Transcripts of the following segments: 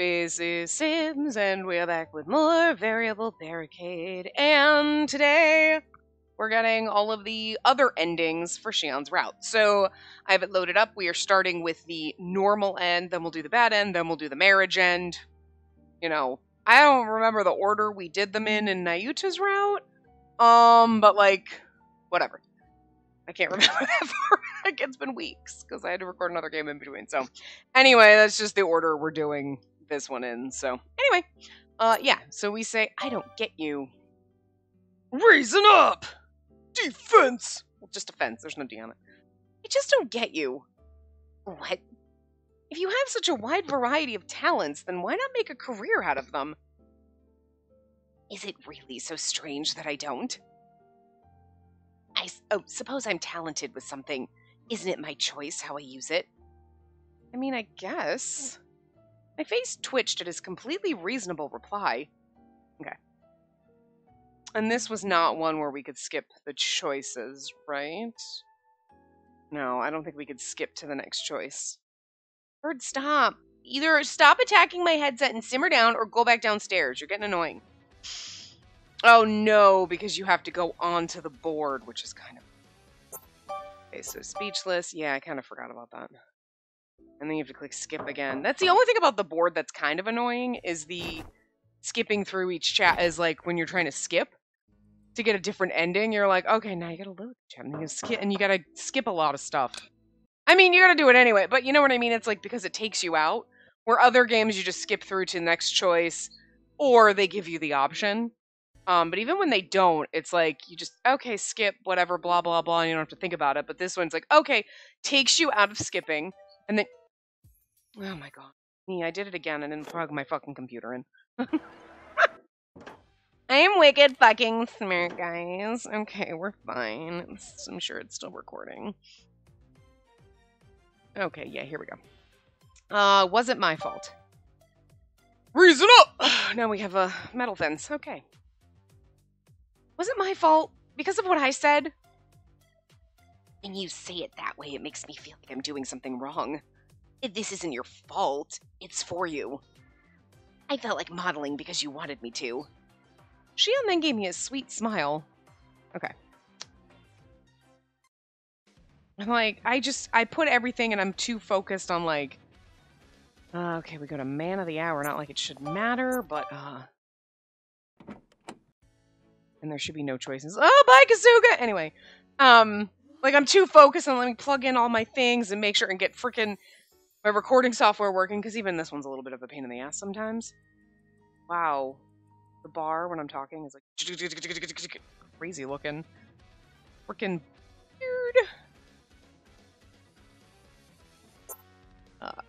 Spacey Sims, and we are back with more Variable Barricade. And today, we're getting all of the other endings for Shion's route. So, I have it loaded up. We are starting with the normal end, then we'll do the bad end, then we'll do the marriage end. You know, I don't remember the order we did them in Nayuta's route. But like, whatever. I can't remember that far back. It's been weeks, because I had to record another game in between. So, anyway, that's just the order we're doing this one in. So, anyway, yeah. So we say, I don't get you. Reason up! Defense! Well, just defense. There's no D on it. I just don't get you. What? If you have such a wide variety of talents, then why not make a career out of them? Is it really so strange that I don't? Suppose I'm talented with something. Isn't it my choice how I use it? I mean, I guess. My face twitched at his completely reasonable reply. Okay. And this was not one where we could skip the choices, right? No, I don't think we could skip to the next choice. Bird, stop. Either stop attacking my headset and simmer down, or go back downstairs. You're getting annoying. Oh no, because you have to go onto the board, which is kind of... Okay, so speechless. Yeah, I kind of forgot about that. And then you have to click skip again. That's the only thing about the board that's kind of annoying, is the skipping through each chat is like when you're trying to skip to get a different ending, you're like, okay, now you gotta load the chat, and you skip, and you gotta skip a lot of stuff. I mean, you gotta do it anyway, but you know what I mean? It's like because it takes you out, where other games you just skip through to the next choice, or they give you the option. But even when they don't, it's like, you just, okay, skip, whatever, blah, blah, blah, and you don't have to think about it. But this one's like, okay, takes you out of skipping, and then, oh my god. Me, I did it again, and didn't plug my fucking computer in. I am wicked fucking smart, guys. Okay, we're fine. I'm sure it's still recording. Okay, yeah, here we go. Wasn't my fault. Reason up! Now we have a metal fence. Okay. Was it my fault? Because of what I said? When you say it that way, it makes me feel like I'm doing something wrong. This isn't your fault. It's for you. I felt like modeling because you wanted me to. Shion then gave me a sweet smile. Okay. I'm like, I put everything and I'm too focused on like, okay, we go to man of the hour. Not like it should matter, but, and there should be no choices. Oh, bye, Kasuga! Anyway, like I'm too focused on let me plug in all my things and make sure and get freaking my recording software working, because even this one's a little bit of a pain in the ass sometimes. Wow. The bar when I'm talking is like crazy looking. Freaking weird.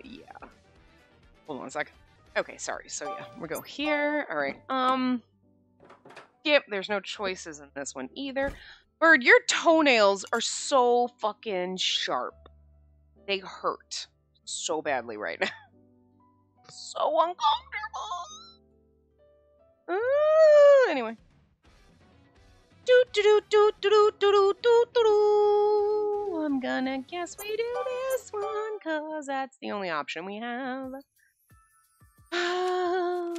Yeah. Hold on a sec. Okay, sorry. So yeah, we go here. All right. Yep, there's no choices in this one either. Bird, your toenails are so fucking sharp. They hurt so badly right now. So uncomfortable. Anyway. I'm gonna guess we do this one, cause that's the only option we have.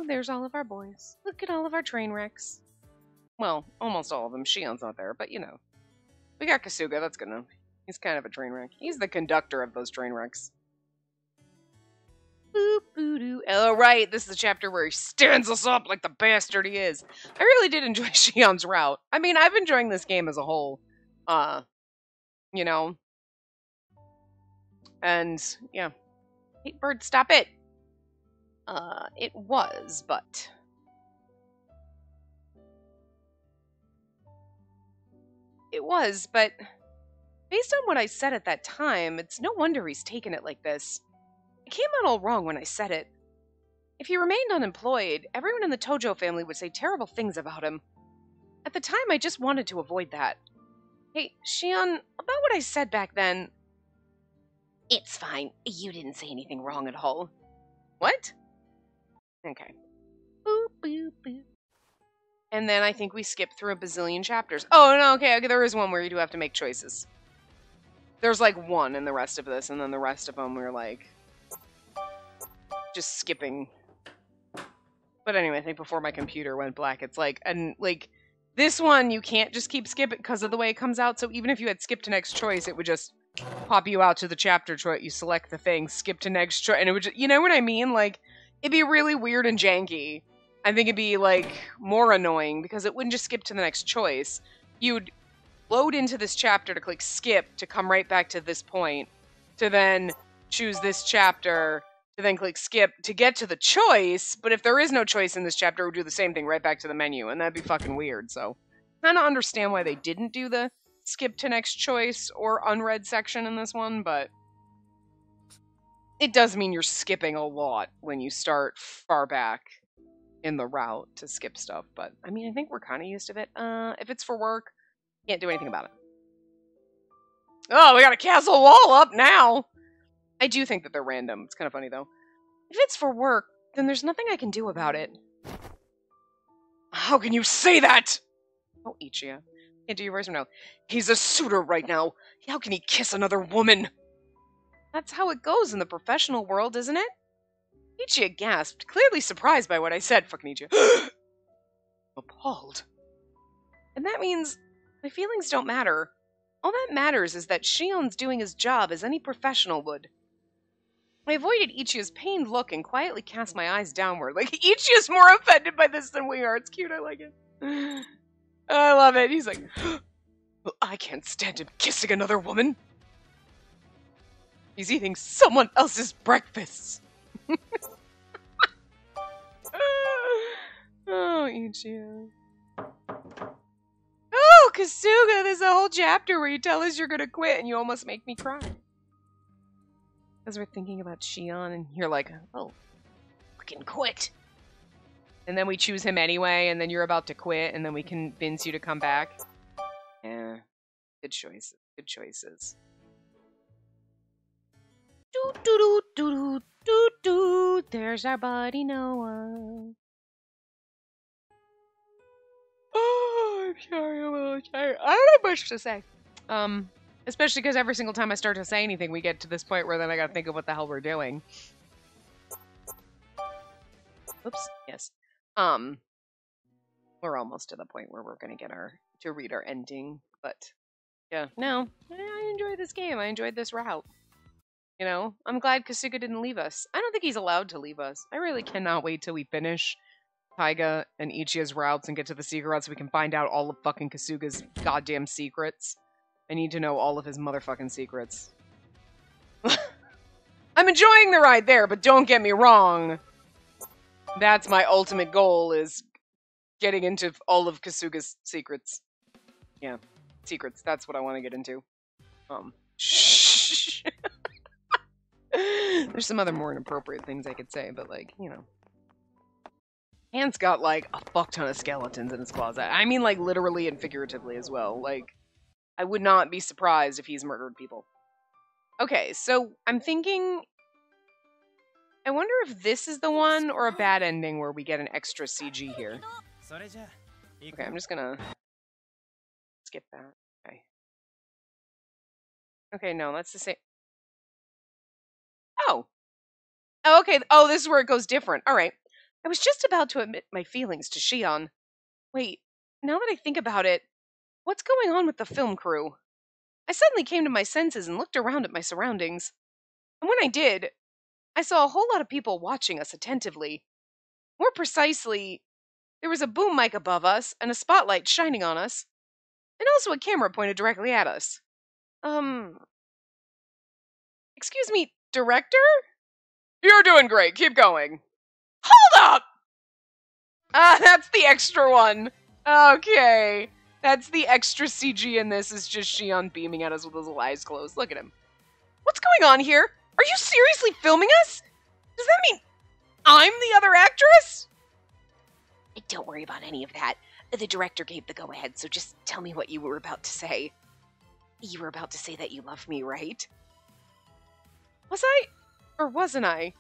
There's all of our boys. Look at all of our train wrecks. Well, almost all of them. Shion's not there, but you know. We got Kasuga, that's good enough. He's kind of a train wreck. He's the conductor of those train wrecks. Boop, boo, doo. Oh, right, this is the chapter where he stands us up like the bastard he is. I really did enjoy Shion's route. I mean, I've been enjoying this game as a whole. You know. And, yeah. Hey, Bird, stop it! It was, but... It was, but... Based on what I said at that time, it's no wonder he's taken it like this. I came out all wrong when I said it. If he remained unemployed, everyone in the Tojo family would say terrible things about him. At the time, I just wanted to avoid that. Hey, Shion, about what I said back then... It's fine. You didn't say anything wrong at all. What? Okay. Boop, boop, boop. And then I think we skipped through a bazillion chapters. Oh, no, okay, there is one where you do have to make choices. There's like one in the rest of this, and then the rest of them we're like... just skipping But anyway, I think before my computer went black, it's like, and like, this one, you can't just keep skipping because of the way it comes out. So even if you had skipped to next choice, it would just pop you out to the chapter choice. You select the thing, skip to next choice, and it would just, you know what I mean? Like, it'd be really weird and janky. I think it'd be, like, more annoying because it wouldn't just skip to the next choice. You'd load into this chapter to click skip to come right back to this point, to then choose this chapter, to then click skip to get to the choice, but if there is no choice in this chapter, it would do the same thing right back to the menu, and that'd be fucking weird, so. Kind of understand why they didn't do the skip to next choice or unread section in this one, but it does mean you're skipping a lot when you start far back in the route to skip stuff, but I mean, I think we're kind of used to it. If it's for work, can't do anything about it. Oh, we got a castle wall up now! I do think that they're random. It's kind of funny, though. If it's for work, then there's nothing I can do about it. How can you say that? Oh, Ichia. Can't do your voice from now. He's a suitor right now. How can he kiss another woman? That's how it goes in the professional world, isn't it? Ichia gasped, clearly surprised by what I said. Fucking Ichia. Appalled. And that means my feelings don't matter. All that matters is that Shion's doing his job as any professional would. I avoided Ichia's pained look and quietly cast my eyes downward. Like, Ichia's more offended by this than we are. It's cute, I like it. I love it. He's like, well, I can't stand him kissing another woman. He's eating someone else's breakfast. Oh, Ichia. Oh, Kasuga, there's a whole chapter where you tell us you're gonna quit and you almost make me cry. As we're thinking about Shion, and you're like, oh, fucking quit. And then we choose him anyway, and then you're about to quit, and then we convince you to come back. Yeah, good choices. Good choices. Do do do do do do. There's our buddy Noah. Oh, I'm sorry, I'm a little tired. I don't have much to say. Especially because every single time I start to say anything, we get to this point where then I gotta think of what the hell we're doing. Oops, yes. We're almost to the point where we're gonna get to read our ending, but yeah, no, I enjoy this game. I enjoyed this route. You know, I'm glad Kasuga didn't leave us. I don't think he's allowed to leave us. I really cannot wait till we finish Taiga and Ichia's routes and get to the secret route so we can find out all of fucking Kasuga's goddamn secrets. I need to know all of his motherfucking secrets. I'm enjoying the ride there, but don't get me wrong. That's my ultimate goal, is getting into all of Kasuga's secrets. Yeah, secrets. That's what I want to get into. Shh. There's some other more inappropriate things I could say, but like, you know. Ant's got like a fuck ton of skeletons in his closet. I mean like literally and figuratively as well. Like, I would not be surprised if he's murdered people. Okay, so I'm thinking, I wonder if this is the one or a bad ending where we get an extra CG here. Okay, I'm just gonna skip that. Okay. Okay, no, that's the same. Oh. Oh, okay. Oh, this is where it goes different. All right. I was just about to admit my feelings to Shion. Wait, now that I think about it, what's going on with the film crew? I suddenly came to my senses and looked around at my surroundings. And when I did, I saw a whole lot of people watching us attentively. More precisely, there was a boom mic above us and a spotlight shining on us, and also a camera pointed directly at us. Excuse me, director? You're doing great, keep going. Hold up! That's the extra one. Okay. That's the extra CG in this, is just Shion beaming at us with his little eyes closed. Look at him. What's going on here? Are you seriously filming us? Does that mean I'm the other actress? Don't worry about any of that. The director gave the go-ahead, so just tell me what you were about to say. You were about to say that you love me, right? Was I? Or wasn't I?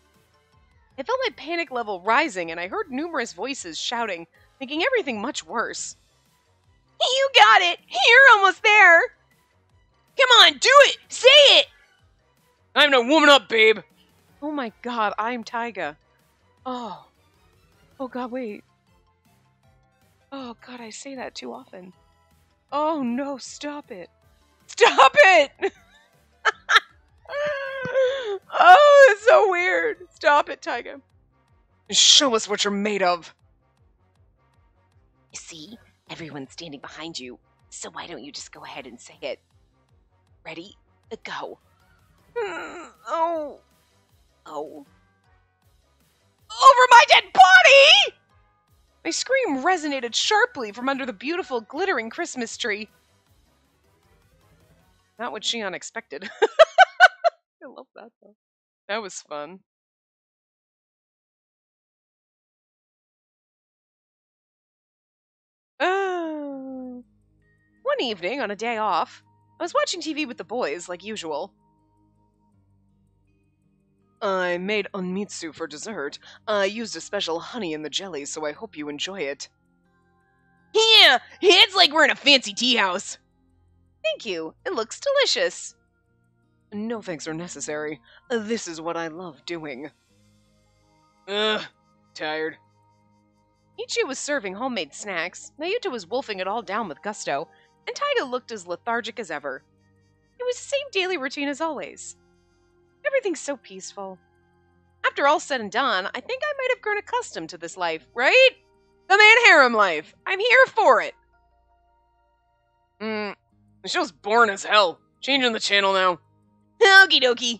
I felt my panic level rising, and I heard numerous voices shouting, making everything much worse. You got it! You're almost there! Come on, do it! Say it! I'm no woman up, babe! Oh my god, I'm Taiga. Oh. Oh god, wait. Oh god, I say that too often. Oh no, stop it. Stop it! Oh, it's so weird. Stop it, Tyga. Show us what you're made of. You see, everyone's standing behind you, so why don't you just go ahead and say it? Ready? Go. Oh. Oh. Over my dead body! My scream resonated sharply from under the beautiful, glittering Christmas tree. Not what Shion expected. I love that, though. That was fun. One evening, on a day off, I was watching TV with the boys, like usual. I made onmitsu for dessert. I used a special honey in the jelly, so I hope you enjoy it. Yeah, it's like we're in a fancy tea house. Thank you. It looks delicious. No thanks are necessary. This is what I love doing. Ugh, tired. Ichi was serving homemade snacks, Nayuta was wolfing it all down with gusto, and Taiga looked as lethargic as ever. It was the same daily routine as always. Everything's so peaceful. After all said and done, I think I might have grown accustomed to this life, right? The man harem life. I'm here for it. The show's boring as hell. Changing the channel now. Okie dokie.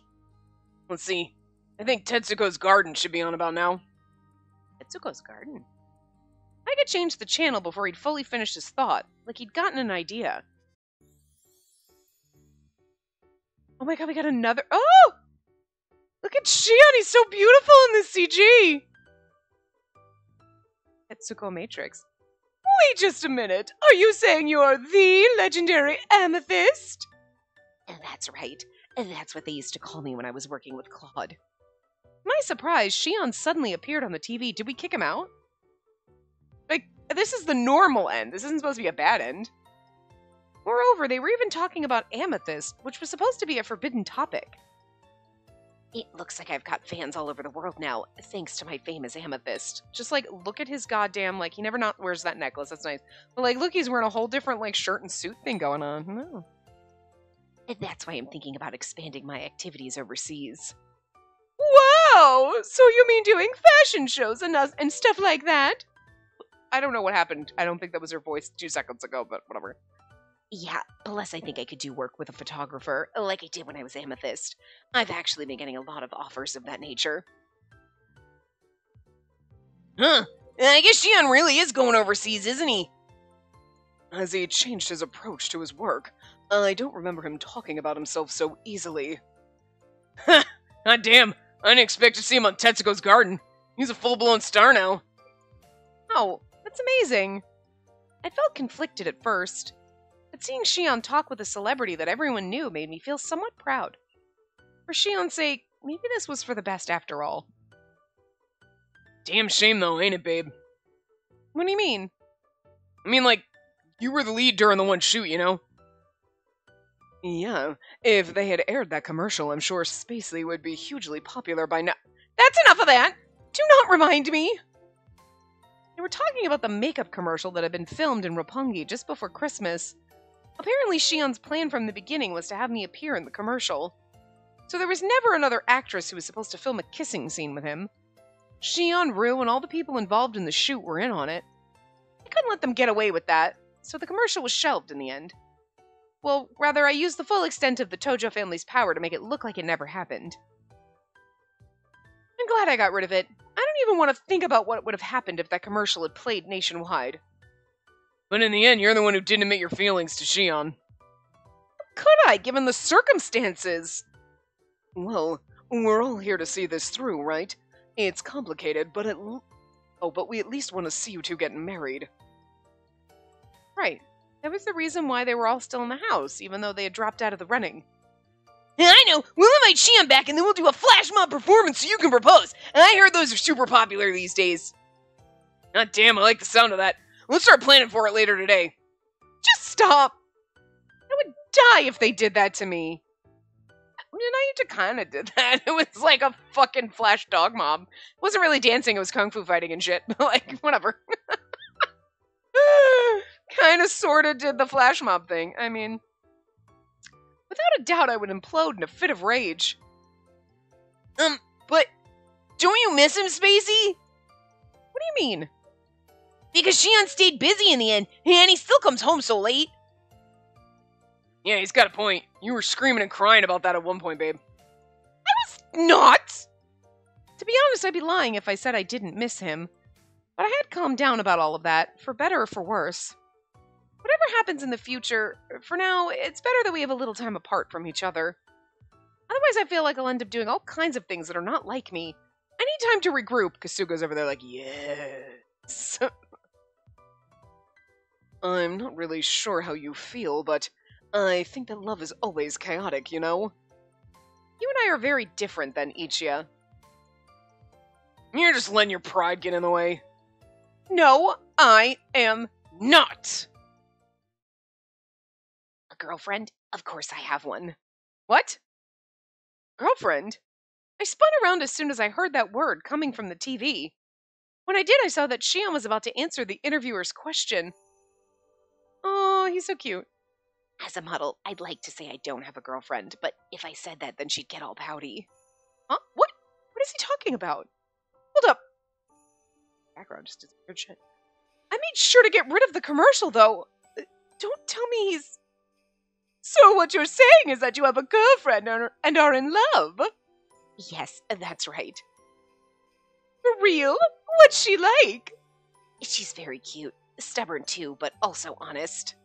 Let's see. I think Tetsuko's Garden should be on about now. Tetsuko's Garden? I could change the channel before he'd fully finished his thought, like he'd gotten an idea. Oh my god, we got another— Oh! Look at Shion, he's so beautiful in this CG! Tetsuko Matrix. Wait just a minute, are you saying you're the legendary Amethyst? That's right. That's what they used to call me when I was working with Claude. To my surprise, Shion suddenly appeared on the TV. Did we kick him out? Like, this is the normal end. This isn't supposed to be a bad end. Moreover, they were even talking about Amethyst, which was supposed to be a forbidden topic. It looks like I've got fans all over the world now, thanks to my fame as Amethyst. Just, like, look at his goddamn, like, he never not wears that necklace, that's nice. But, like, look, he's wearing a whole different, like, shirt and suit thing going on. No. And that's why I'm thinking about expanding my activities overseas. Whoa! So you mean doing fashion shows and stuff like that? I don't know what happened. I don't think that was her voice 2 seconds ago, but whatever. Yeah, plus I think I could do work with a photographer, like I did when I was Amethyst. I've actually been getting a lot of offers of that nature. Huh. I guess Shion really is going overseas, isn't he? Has he changed his approach to his work? I don't remember him talking about himself so easily. Ha! God damn, I didn't expect to see him on Tetsuko's Garden. He's a full-blown star now. Oh, that's amazing. I felt conflicted at first, but seeing Shion talk with a celebrity that everyone knew made me feel somewhat proud. For Shion's sake, maybe this was for the best after all. Damn shame though, ain't it, babe? What do you mean? I mean, like, you were the lead during the one shoot, you know? Yeah, if they had aired that commercial, I'm sure Spacey would be hugely popular by now. That's enough of that! Do not remind me! They were talking about the makeup commercial that had been filmed in Roppongi just before Christmas. Apparently Shion's plan from the beginning was to have me appear in the commercial. So there was never another actress who was supposed to film a kissing scene with him. Shion, Rue, and all the people involved in the shoot were in on it. I couldn't let them get away with that, so the commercial was shelved in the end. Well, rather, I used the full extent of the Tojo family's power to make it look like it never happened. I'm glad I got rid of it. I don't even want to think about what would have happened if that commercial had played nationwide. But in the end, you're the one who didn't admit your feelings to Shion. How could I, given the circumstances? Well, we're all here to see this through, right? It's complicated, but but we at least want to see you two get married. Right. That was the reason why they were all still in the house, even though they had dropped out of the running. I know! We'll invite Shion back and then we'll do a flash mob performance so you can propose! And I heard those are super popular these days. God damn, I like the sound of that. Let's start planning for it later today. Just stop! I would die if they did that to me. Nayuta kind of did that. It was like a fucking flash dog mob. It wasn't really dancing, it was kung fu fighting and shit. But like, whatever. Kind of sort of did the flash mob thing. I mean, without a doubt I would implode in a fit of rage. But don't you miss him, Spacey? What do you mean? Because Shion stayed busy in the end, and he still comes home so late. Yeah, he's got a point. You were screaming and crying about that at one point, babe. I was not! To be honest, I'd be lying if I said I didn't miss him. But I had calmed down about all of that, for better or for worse. Whatever happens in the future, for now, it's better that we have a little time apart from each other. Otherwise, I feel like I'll end up doing all kinds of things that are not like me. I need time to regroup. Kasuga's over there like, yes. I'm not really sure how you feel, but I think that love is always chaotic, you know? You and I are very different than Ichiya. You're just letting your pride get in the way. No, I am not. A girlfriend? Of course I have one. What? Girlfriend? I spun around as soon as I heard that word coming from the TV. When I did, I saw that Shion was about to answer the interviewer's question. Oh, he's so cute. As a model, I'd like to say I don't have a girlfriend, but if I said that, then she'd get all pouty. Huh? What? What is he talking about? Hold up. Background just disappeared shit. I made sure to get rid of the commercial, though. Don't tell me he's... So what you're saying is that you have a girlfriend and are in love? Yes, that's right. For real? What's she like? She's very cute. Stubborn too, but also honest.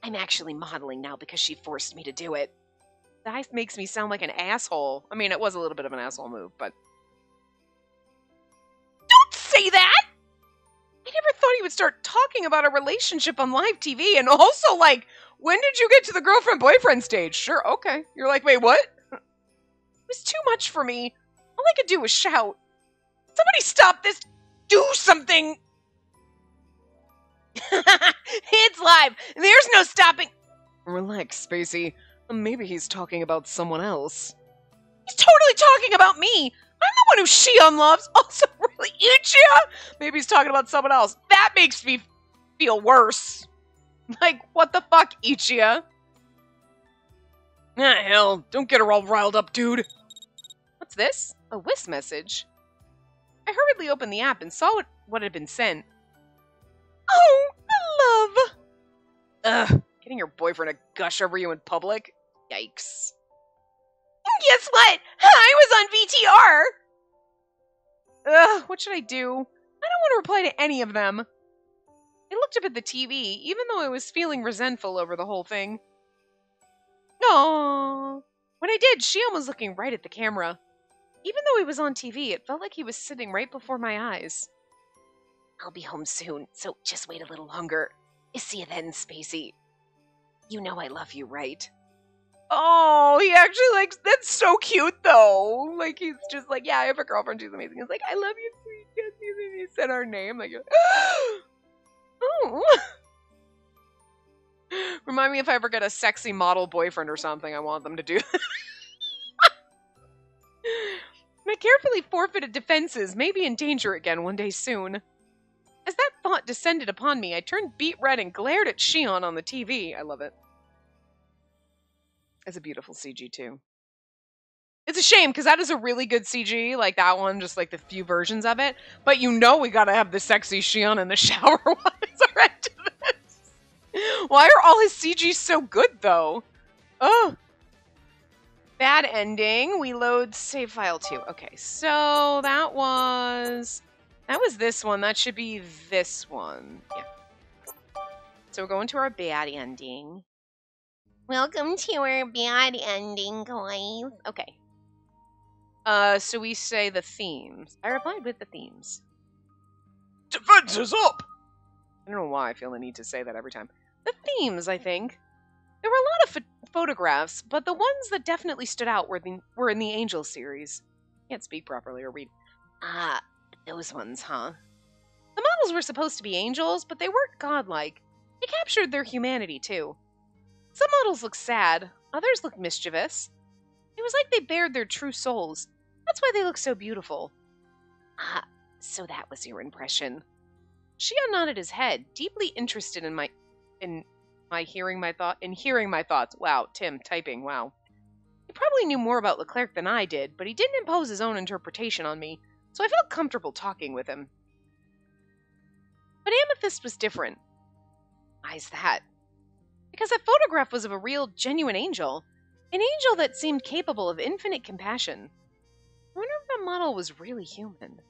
I'm actually modeling now because she forced me to do it. That makes me sound like an asshole. I mean, it was a little bit of an asshole move, but... Don't say that! I never thought he would start talking about a relationship on live TV, and also, like, when did you get to the girlfriend-boyfriend stage? Sure, okay. You're like, wait, what? It was too much for me. All I could do was shout. Somebody stop this! Do something! It's live! There's no stopping! Relax, Spacey. Maybe he's talking about someone else. He's totally talking about me! I'm the one who Shion loves! Also, really, Ichiya? Maybe he's talking about someone else. That makes me feel worse. Like, what the fuck, Ichiya? Ah, hell. Don't get her all riled up, dude. What's this? A Whis message. I hurriedly opened the app and saw what had been sent. Oh, love! Ugh, getting your boyfriend to gush over you in public? Yikes. Guess what? I was on VTR! Ugh, what should I do? I don't want to reply to any of them. I looked up at the TV, even though I was feeling resentful over the whole thing. Aww. When I did, Shion was looking right at the camera. Even though he was on TV, it felt like he was sitting right before my eyes. I'll be home soon, so just wait a little longer. See you then, Spacey. You know I love you, right? Oh, he actually likes... That's so cute, though. Like, he's just like, yeah, I have a girlfriend. She's amazing. He's like, I love you, sweet Jessie. He said our name. Like, oh. Remind me if I ever get a sexy model boyfriend or something, I want them to do. My carefully forfeited defenses may be in danger again one day soon. As that thought descended upon me, I turned beet red and glared at Shion on the TV. I love it. It's a beautiful CG, too. It's a shame, because that is a really good CG, like that one, just like the few versions of it. But you know we gotta have the sexy Shion in the shower while it's alright to this. Why are all his CGs so good, though? Oh. Bad ending. We load save file 2. Okay, so that was this one. That should be this one. Yeah. So we're going to our bad ending. Welcome to our bad ending, guys. Okay. So we say the themes. I replied with the themes. Defense is up! I don't know why I feel the need to say that every time. The themes, I think. There were a lot of photographs, but the ones that definitely stood out were in the Angel series. Can't speak properly or read. Ah, those ones, huh? The models were supposed to be angels, but they weren't godlike. They captured their humanity, too. Some models looked sad, others looked mischievous. It was like they bared their true souls. That's why they look so beautiful. Ah, so that was your impression. Shion nodded his head, deeply interested in hearing my thoughts. Wow, Tim, typing, wow. He probably knew more about Leclerc than I did, but he didn't impose his own interpretation on me, so I felt comfortable talking with him. But Amethyst was different. Why's that? Because that photograph was of a real, genuine angel. An angel that seemed capable of infinite compassion. I wonder if the model was really human.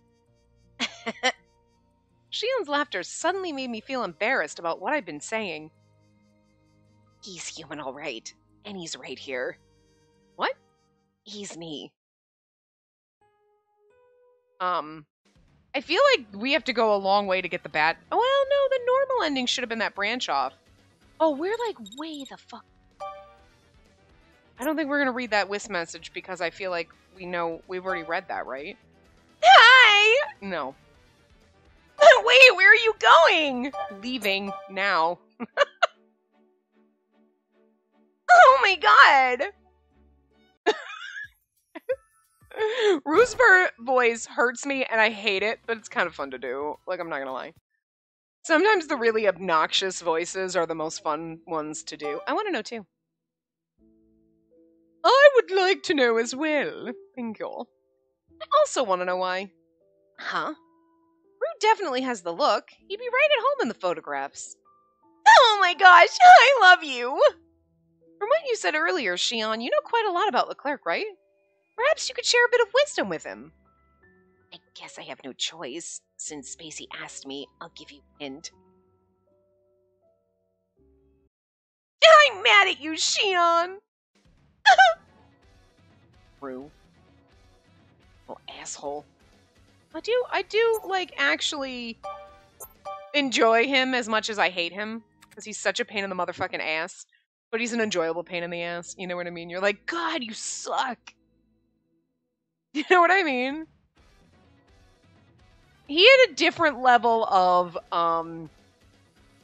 Shion's laughter suddenly made me feel embarrassed about what I'd been saying. He's human, all right. And he's right here. What? He's me. I feel like we have to go a long way to get the bad... Oh, well, no, the normal ending should have been that branch off. Oh, we're like way the fuck... I don't think we're going to read that Wisp message because I feel like we've already read that, right? Hi! No. Wait, where are you going? Leaving now. Oh my god! Rue's voice hurts me and I hate it, but it's kind of fun to do. Like, I'm not gonna lie. Sometimes the really obnoxious voices are the most fun ones to do. I want to know too. I would like to know as well. Thank you. I also want to know why. Huh? Rue definitely has the look. He'd be right at home in the photographs. Oh my gosh, I love you! From what you said earlier, Shion, you know quite a lot about Leclerc, right? Perhaps you could share a bit of wisdom with him. I guess I have no choice. Since Spacey asked me, I'll give you a hint. I'm mad at you, Shion! Rue. Oh, asshole. I do, like, actually enjoy him as much as I hate him. Because he's such a pain in the motherfucking ass. But he's an enjoyable pain in the ass. You know what I mean? You're like, God, you suck. You know what I mean? He had a different level of,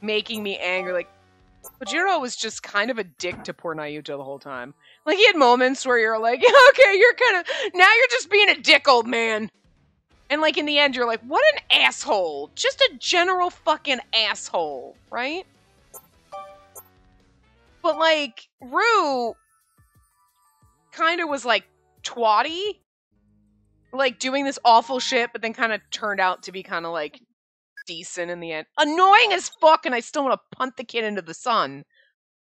making me angry. Like, Kojiro was just kind of a dick to poor Nayuta the whole time. Like, he had moments where you're like, okay, now you're just being a dick, old man. And, like, in the end, you're like, what an asshole. Just a general fucking asshole, right? But, like, Rue kind of was, like, twatty. Like, doing this awful shit, but then kind of turned out to be kind of, like, decent in the end. Annoying as fuck, and I still want to punt the kid into the sun.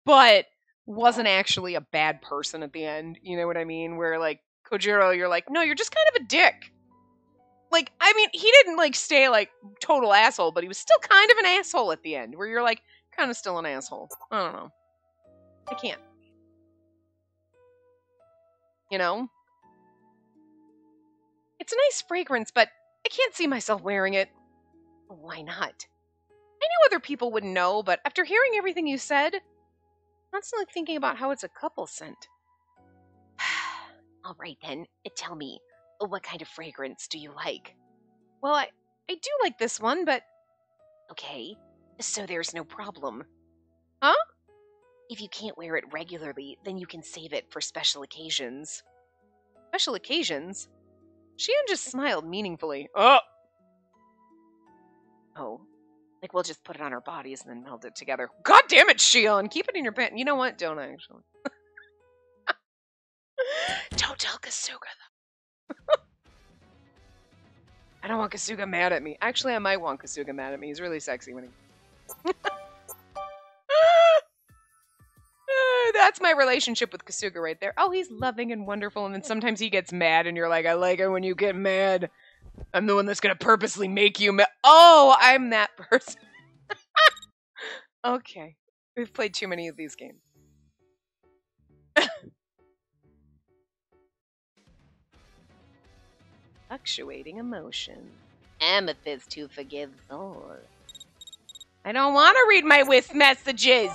But wasn't actually a bad person at the end. You know what I mean? Where, like, Kojiro, you're like, no, you're just kind of a dick. Like, I mean, he didn't, like, stay, like, total asshole, but he was still kind of an asshole at the end. Where you're, like, kind of still an asshole. I don't know. I can't. You know? It's a nice fragrance, but I can't see myself wearing it. Why not? I know other people wouldn't know, but after hearing everything you said, I'm constantly thinking about how it's a couple scent. All right, then. Tell me, what kind of fragrance do you like? Well, I do like this one, but... Okay, so there's no problem. Huh? If you can't wear it regularly, then you can save it for special occasions. Special occasions? Shion just smiled meaningfully. Oh! Oh. Like, we'll just put it on our bodies and then meld it together. God damn it, Shion! Keep it in your pants. You know what? Don't actually. Don't tell Kasuga, though. I don't want Kasuga mad at me. Actually, I might want Kasuga mad at me. He's really sexy when he... That's my relationship with Kasuga right there. Oh, he's loving and wonderful, and then sometimes he gets mad, and you're like, I like it when you get mad. I'm the one that's gonna purposely make you mad. Oh, I'm that person. Okay. We've played too many of these games. Fluctuating emotion. Amethyst who forgives all. I don't want to read my Wisp messages.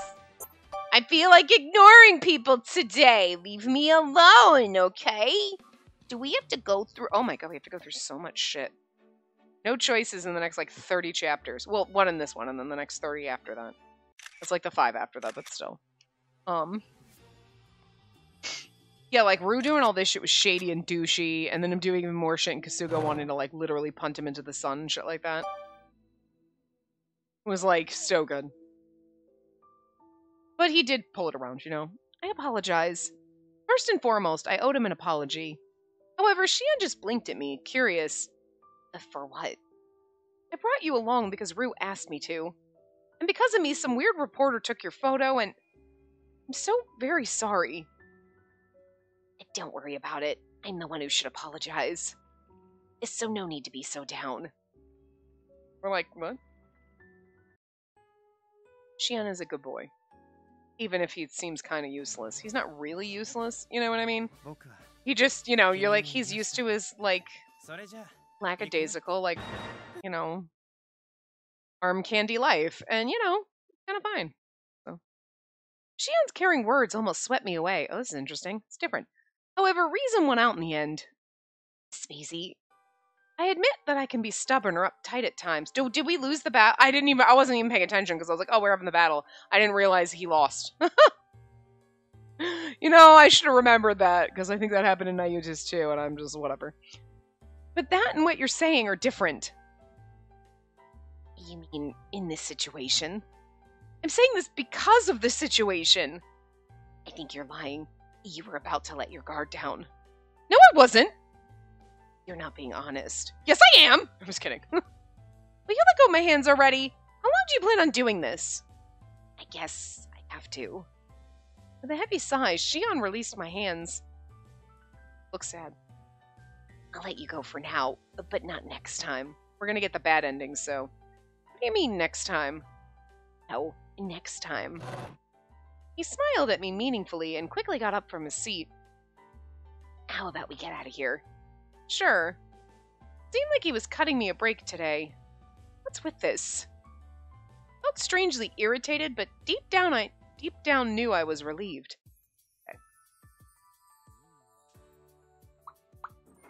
I feel like ignoring people today. Leave me alone, okay? Do we have to go through... Oh my god, we have to go through so much shit. No choices in the next, like, 30 chapters. Well, one in this one, and then the next 30 after that. It's like the 5 after that, but still. Yeah, like, Rue doing all this shit was shady and douchey, and then him doing even more shit and Kasuga wanting to, like, literally punt him into the sun and shit like that. It was, like, so good. But he did pull it around, you know? I apologize. First and foremost, I owed him an apology. However, Shion just blinked at me, curious. For what? I brought you along because Rue asked me to. And because of me, some weird reporter took your photo, and I'm so very sorry. Don't worry about it. I'm the one who should apologize. So no need to be so down. We're like, what? Shion is a good boy. Even if he seems kind of useless. He's not really useless, you know what I mean? He just, you know, you're like, he's used to his, like, lackadaisical, like, you know, arm candy life. And, you know, kind of fine. So. Shion's caring words almost swept me away. Oh, this is interesting. It's different. However, reason won out in the end. Spacey, I admit that I can be stubborn or uptight at times. Did we lose the battle? I wasn't even paying attention because I was like, oh, we're having the battle. I didn't realize he lost. You know, I should have remembered that because I think that happened in Nayuta's too, and I'm just whatever. But that and what you're saying are different. You mean in this situation? I'm saying this because of this situation. I think you're lying. You were about to let your guard down. No, I wasn't. You're not being honest. Yes, I am. I'm just kidding. Will you let go of my hands already? How long do you plan on doing this? I guess I have to. With a heavy sigh, Shion released my hands. Looks sad. I'll let you go for now, but not next time. We're gonna get the bad ending, so... What do you mean, next time? No, next time. He smiled at me meaningfully and quickly got up from his seat. How about we get out of here? Sure. Seemed like he was cutting me a break today. What's with this? Felt strangely irritated, but deep down knew I was relieved. Okay.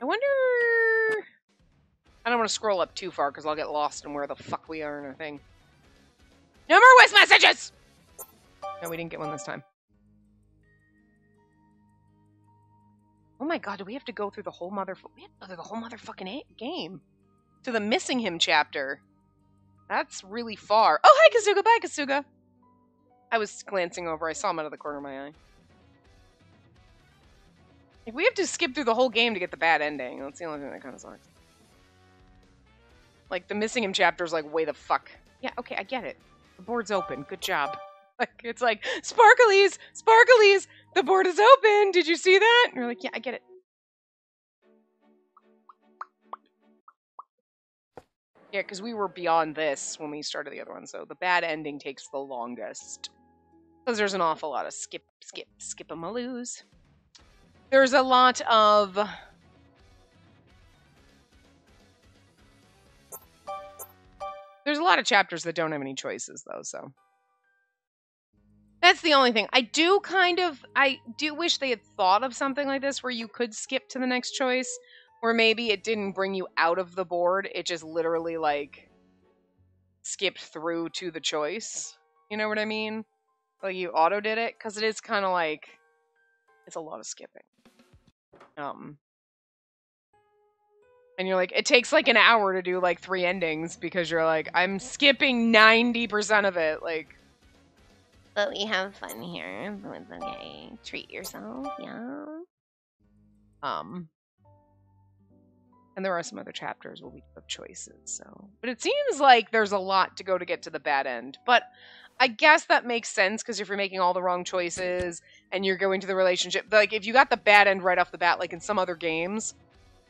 I wonder... I don't want to scroll up too far because I'll get lost in where the fuck we are in our thing. No more voice messages! No, we didn't get one this time. Oh my god, do we have to go through the whole we have to go through the whole motherfucking game. To the missing him chapter. That's really far. Oh, hi, Kasuga. Bye, Kasuga. I was glancing over. I saw him out of the corner of my eye. If we have to skip through the whole game to get the bad ending, that's the only thing that kind of sucks. Like, the missing him chapter is like, way the fuck. Yeah, okay, I get it. The board's open. Good job. Like, it's like, sparklies! Sparklies! The board is open! Did you see that? And you're like, yeah, I get it. Yeah, because we were beyond this when we started the other one, so the bad ending takes the longest. Because there's an awful lot of skip-a-maloos. There's a lot of... There's a lot of chapters that don't have any choices, though, so... That's the only thing. I do wish they had thought of something like this where you could skip to the next choice, where maybe it didn't bring you out of the board, it just literally, like, skipped through to the choice. You know what I mean? Like, you auto-did it, because it is kind of like, it's a lot of skipping. And you're like, it takes like an hour to do like 3 endings, because you're like, I'm skipping 90% of it, like... But we have fun here. It's okay. Treat yourself, yeah. And there are some other chapters where we have choices, so... But it seems like there's a lot to go to get to the bad end. But I guess that makes sense, because if you're making all the wrong choices, and you're going to the relationship... Like, if you got the bad end right off the bat, like in some other games,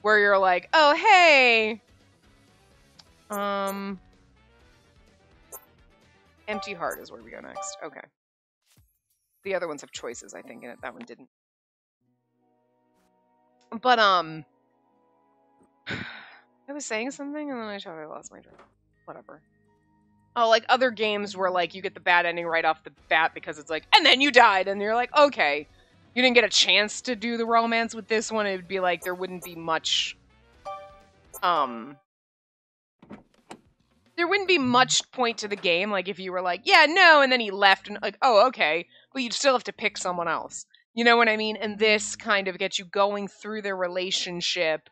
where you're like, oh, hey! Empty Heart is where we go next. Okay. The other ones have choices, I think, in it. That one didn't. But, I was saying something, and then I totally lost my train. Whatever. Oh, like other games where, like, you get the bad ending right off the bat because it's like, and then you died, and you're like, okay. You didn't get a chance to do the romance with this one, it would be like, there wouldn't be much, there wouldn't be much point to the game, like if you were like, yeah, no, and then he left, and like, oh, okay, but you'd still have to pick someone else. You know what I mean? And this kind of gets you going through their relationship,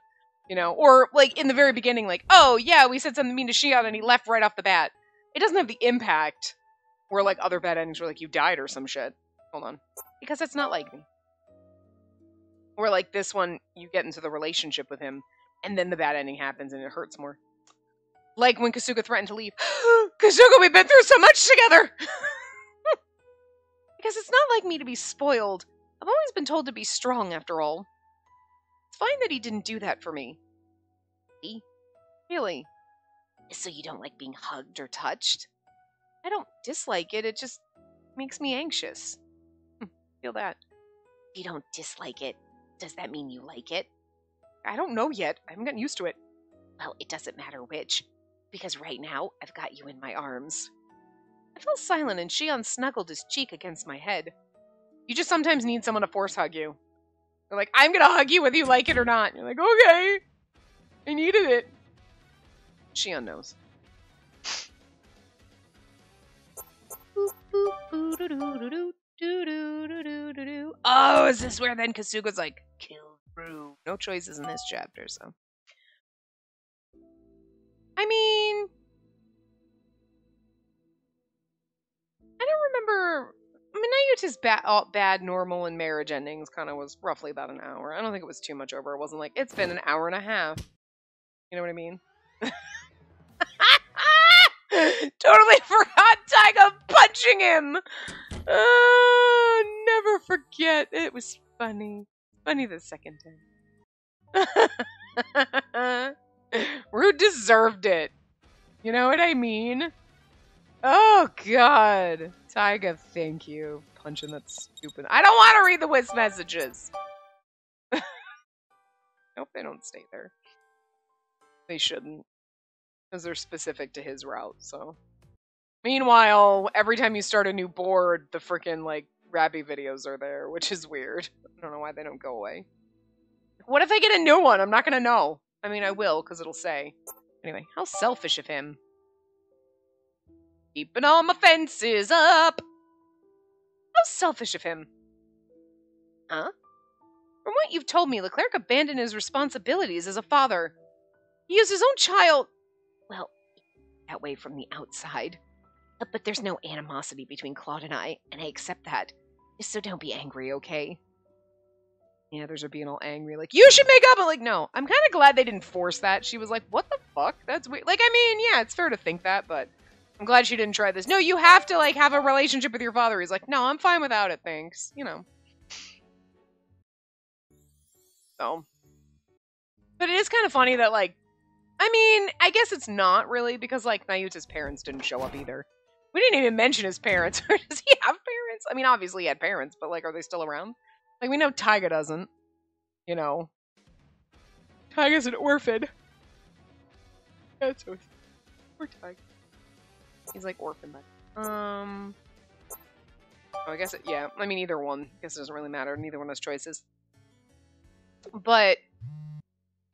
you know, or like in the very beginning, like, oh yeah, we said something mean to Shion and he left right off the bat. It doesn't have the impact where like other bad endings where like you died or some shit. Hold on. Because that's not like me. Or like this one, you get into the relationship with him and then the bad ending happens and it hurts more. Like when Kasuga threatened to leave. Kasuga, we've been through so much together! Because it's not like me to be spoiled. I've always been told to be strong, after all. It's fine that he didn't do that for me. See? Really? So you don't like being hugged or touched? I don't dislike it, it just makes me anxious. Feel that. If you don't dislike it, does that mean you like it? I don't know yet. I haven't gotten used to it. Well, it doesn't matter which, because right now, I've got you in my arms. I fell silent and Shion snuggled his cheek against my head. You just sometimes need someone to force hug you. They're like, I'm gonna hug you whether you like it or not. And you're like, okay. I needed it. Shion knows. Oh, is this where then Kasuga's like, kill Rue? No choices in this chapter, so. I mean, I don't remember. I mean, Nayuta's bad normal and marriage endings kind of was roughly about an hour. I don't think it was too much over. It wasn't like, it's been an hour and a half. You know what I mean? Totally forgot Taiga punching him! Never forget. It was funny. Funny the second time. Rue deserved it. You know what I mean? Oh, God. Taiga, thank you. Punching that stupid... I don't want to read the Wisp messages. Nope, they don't stay there. They shouldn't. Because they're specific to his route, so... Meanwhile, every time you start a new board, the frickin', like, Rabby videos are there, which is weird. I don't know why they don't go away. What if I get a new one? I'm not gonna know. I mean, I will, because it'll say. Anyway, how selfish of him. Keeping all my fences up! How selfish of him. Huh? From what you've told me, Leclerc abandoned his responsibilities as a father. He used his own child... Well, that way from the outside. But there's no animosity between Claude and I accept that. So don't be angry, okay? Yeah, there's her being all angry, like, you should make up! I'm like, no. I'm kind of glad they didn't force that. She was like, what the fuck? That's weird. Like, I mean, yeah, it's fair to think that, but I'm glad she didn't try this. No, you have to, like, have a relationship with your father. He's like, no, I'm fine without it, thanks. You know. So. But it is kind of funny that, like, I mean, I guess it's not really, because, like, Nayuta's parents didn't show up either. We didn't even mention his parents. Does he have parents? I mean, obviously he had parents, but, like, are they still around? Like, we know Taiga doesn't. You know. Taiga's an orphan. That's so... Poor Taiga. He's, like, orphan, but... Oh, I guess it... Yeah, I mean, either one. I guess it doesn't really matter. Neither one has choices. But...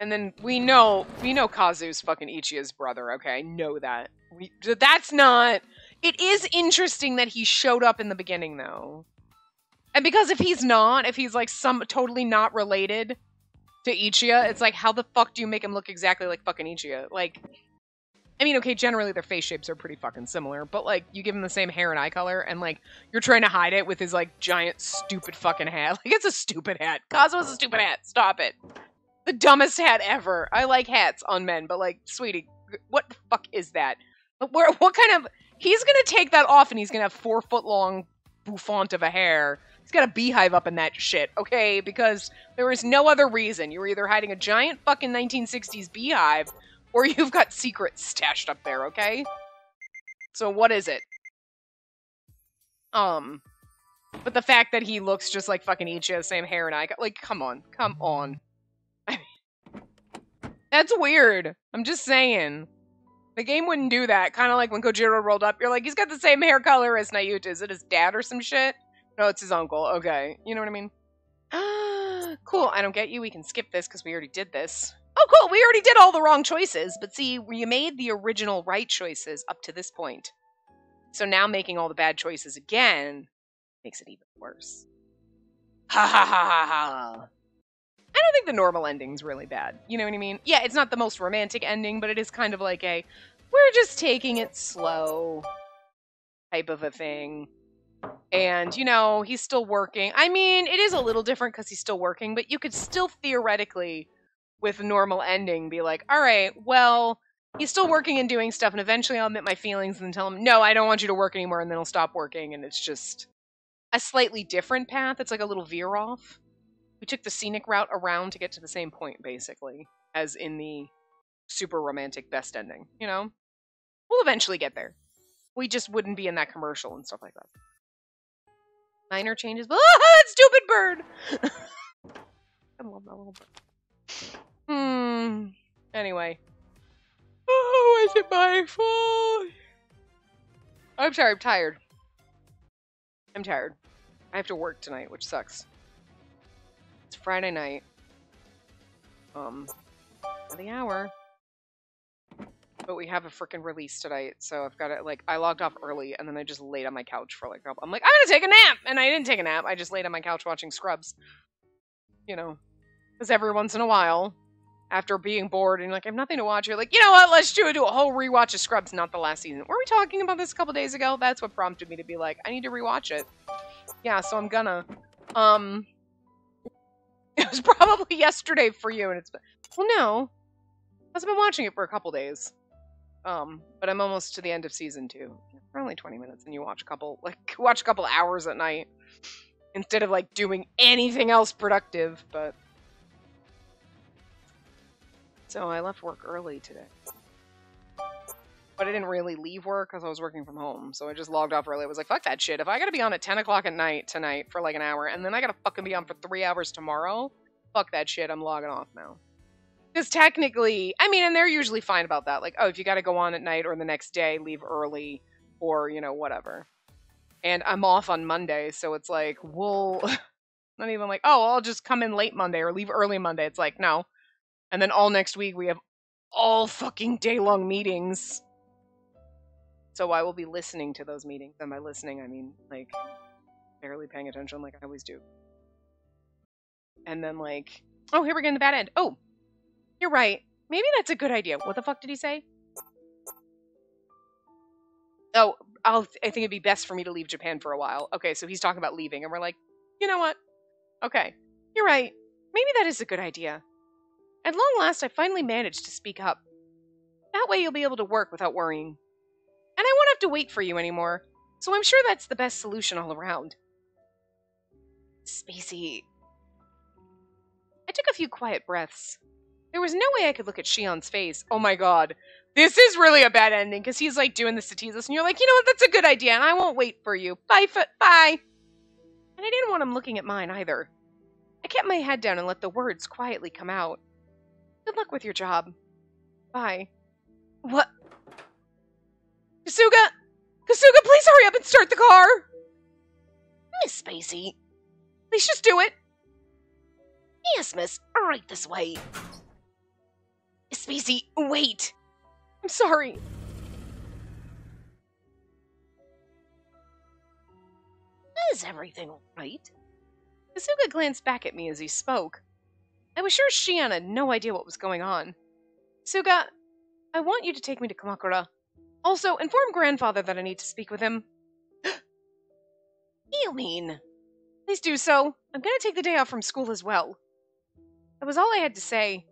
And then we know Kazu's fucking Ichiya's brother, okay? I know that. That's not... It is interesting that he showed up in the beginning, though. And because if he's not, if he's, like, totally not related to Ichiya, it's like, how the fuck do you make him look exactly like fucking Ichiya? Like, I mean, okay, generally their face shapes are pretty fucking similar, but, like, you give him the same hair and eye color, and, like, you're trying to hide it with his, like, giant, stupid fucking hat. Like, it's a stupid hat. Kazu's a stupid hat. Stop it. The dumbest hat ever. I like hats on men, but, like, sweetie, what the fuck is that? What kind of... He's gonna take that off and he's gonna have 4-foot-long bouffant of a hair. He's got a beehive up in that shit, okay? Because there is no other reason. You're either hiding a giant fucking 1960s beehive, or you've got secrets stashed up there, okay? So what is it? But the fact that he looks just like fucking Ichiya, same hair and eye, like, come on. Come on. I mean, that's weird. I'm just saying. The game wouldn't do that. Kind of like when Kojiro rolled up, you're like, he's got the same hair color as Nayuta. Is it his dad or some shit? No, it's his uncle. Okay. You know what I mean? Cool. I don't get you. We can skip this because we already did this. Oh, cool. We already did all the wrong choices. But see, you made the original right choices up to this point. So now making all the bad choices again makes it even worse. Ha ha ha ha ha. I don't think the normal ending's really bad. You know what I mean? Yeah, it's not the most romantic ending, but it is kind of like a, we're just taking it slow type of a thing. And, you know, he's still working. I mean, it is a little different because he's still working, but you could still theoretically, with a normal ending, be like, all right, well, he's still working and doing stuff, and eventually I'll admit my feelings and tell him, no, I don't want you to work anymore, and then he'll stop working, and it's just a slightly different path. It's like a little veer off. We took the scenic route around to get to the same point, basically, as in the super romantic best ending, you know? We'll eventually get there. We just wouldn't be in that commercial and stuff like that. Minor changes, but that stupid bird! I love that little bird. Anyway. Oh, is it my fault? I'm sorry, I'm tired. I'm tired. I have to work tonight, which sucks. It's Friday night. For the hour. But we have a freaking release tonight, so I've got it, like, I logged off early, and then I just laid on my couch for, like, I'm like, I'm gonna take a nap! And I didn't take a nap, I just laid on my couch watching Scrubs. You know. Because every once in a while, after being bored and, like, I have nothing to watch, you're like, you know what, let's do a whole rewatch of Scrubs, not the last season. Were we talking about this a couple days ago? That's what prompted me to be like, I need to rewatch it. Yeah, so I'm gonna. It was probably yesterday for you, and it's been, well, no. I've been watching it for a couple days. But I'm almost to the end of season 2. For only 20 minutes, and you watch a couple hours at night. Instead of, like, doing anything else productive, but. So I left work early today. But I didn't really leave work because I was working from home. So I just logged off early. I was like, fuck that shit. If I gotta be on at 10 o'clock at night tonight for like an hour, and then I gotta fucking be on for 3 hours tomorrow, fuck that shit. I'm logging off now. Because technically, I mean, and they're usually fine about that. Like, oh, if you gotta go on at night or the next day, leave early or, you know, whatever. And I'm off on Monday, so it's like, well, not even like, oh, I'll just come in late Monday or leave early Monday. It's like, no. And then all next week we have all fucking day-long meetings. So I will be listening to those meetings. And by listening, I mean, like, barely paying attention like I always do. And then, like, oh, here we're getting the bad end. Oh, you're right. Maybe that's a good idea. What the fuck did he say? Oh, I think it'd be best for me to leave Japan for a while. Okay, so he's talking about leaving. And we're like, you know what? Okay, you're right. Maybe that is a good idea. At long last, I finally managed to speak up. That way you'll be able to work without worrying. And I won't have to wait for you anymore, so I'm sure that's the best solution all around. Spacey. I took a few quiet breaths. There was no way I could look at Shion's face. Oh my god. This is really a bad ending, because he's like doing this to tease us, and you're like, you know what, that's a good idea, and I won't wait for you. Bye, bye. And I didn't want him looking at mine either. I kept my head down and let the words quietly come out. Good luck with your job. Bye. What? Kasuga! Kasuga, please hurry up and start the car! Miss Spacey. Please just do it. Yes, miss. Right this way. Spacey, wait. I'm sorry. Is everything alright? Kasuga glanced back at me as he spoke. I was sure Shion had no idea what was going on. Kasuga, I want you to take me to Kamakura. Also, inform grandfather that I need to speak with him. You mean? Please do so. I'm going to take the day off from school as well. That was all I had to say.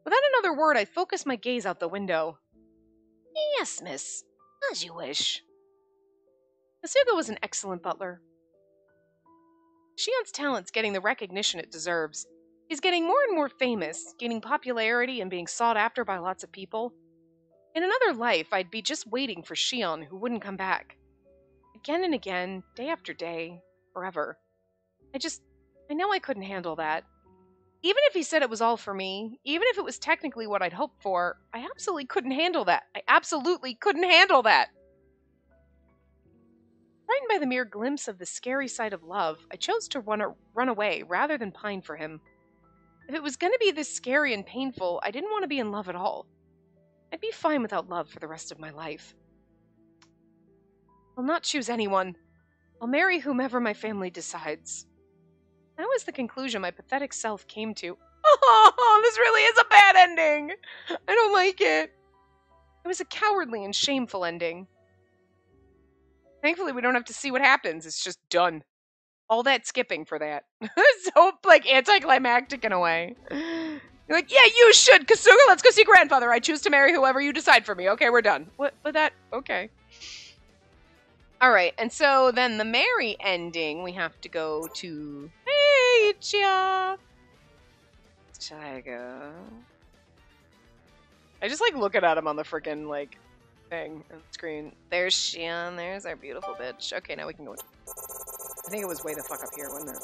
Without another word, I focused my gaze out the window. Yes, miss. As you wish. Kasuga was an excellent butler. Shion's talent's getting the recognition it deserves. He's getting more and more famous, gaining popularity and being sought after by lots of people. In another life, I'd be just waiting for Shion, who wouldn't come back. Again and again, day after day, forever. I know I couldn't handle that. Even if he said it was all for me, even if it was technically what I'd hoped for, I absolutely couldn't handle that. I absolutely couldn't handle that. Frightened by the mere glimpse of the scary side of love, I chose to run away rather than pine for him. If it was going to be this scary and painful, I didn't want to be in love at all. I'd be fine without love for the rest of my life. I'll not choose anyone. I'll marry whomever my family decides. That was the conclusion my pathetic self came to. Oh, this really is a bad ending. I don't like it. It was a cowardly and shameful ending. Thankfully, we don't have to see what happens. It's just done. All that skipping for that. So, like, anticlimactic in a way. You're like, yeah, you should, Kasuga. Let's go see grandfather. I choose to marry whoever you decide for me. Okay, we're done. What? With that? Okay. All right, and so then the merry ending, we have to go to... Hey, Ichiya! Tiger. I just, like, looking at him on the freaking, like, thing on the screen. There's Shion. There's our beautiful bitch. Okay, now we can go... I think it was way the fuck up here, wasn't it?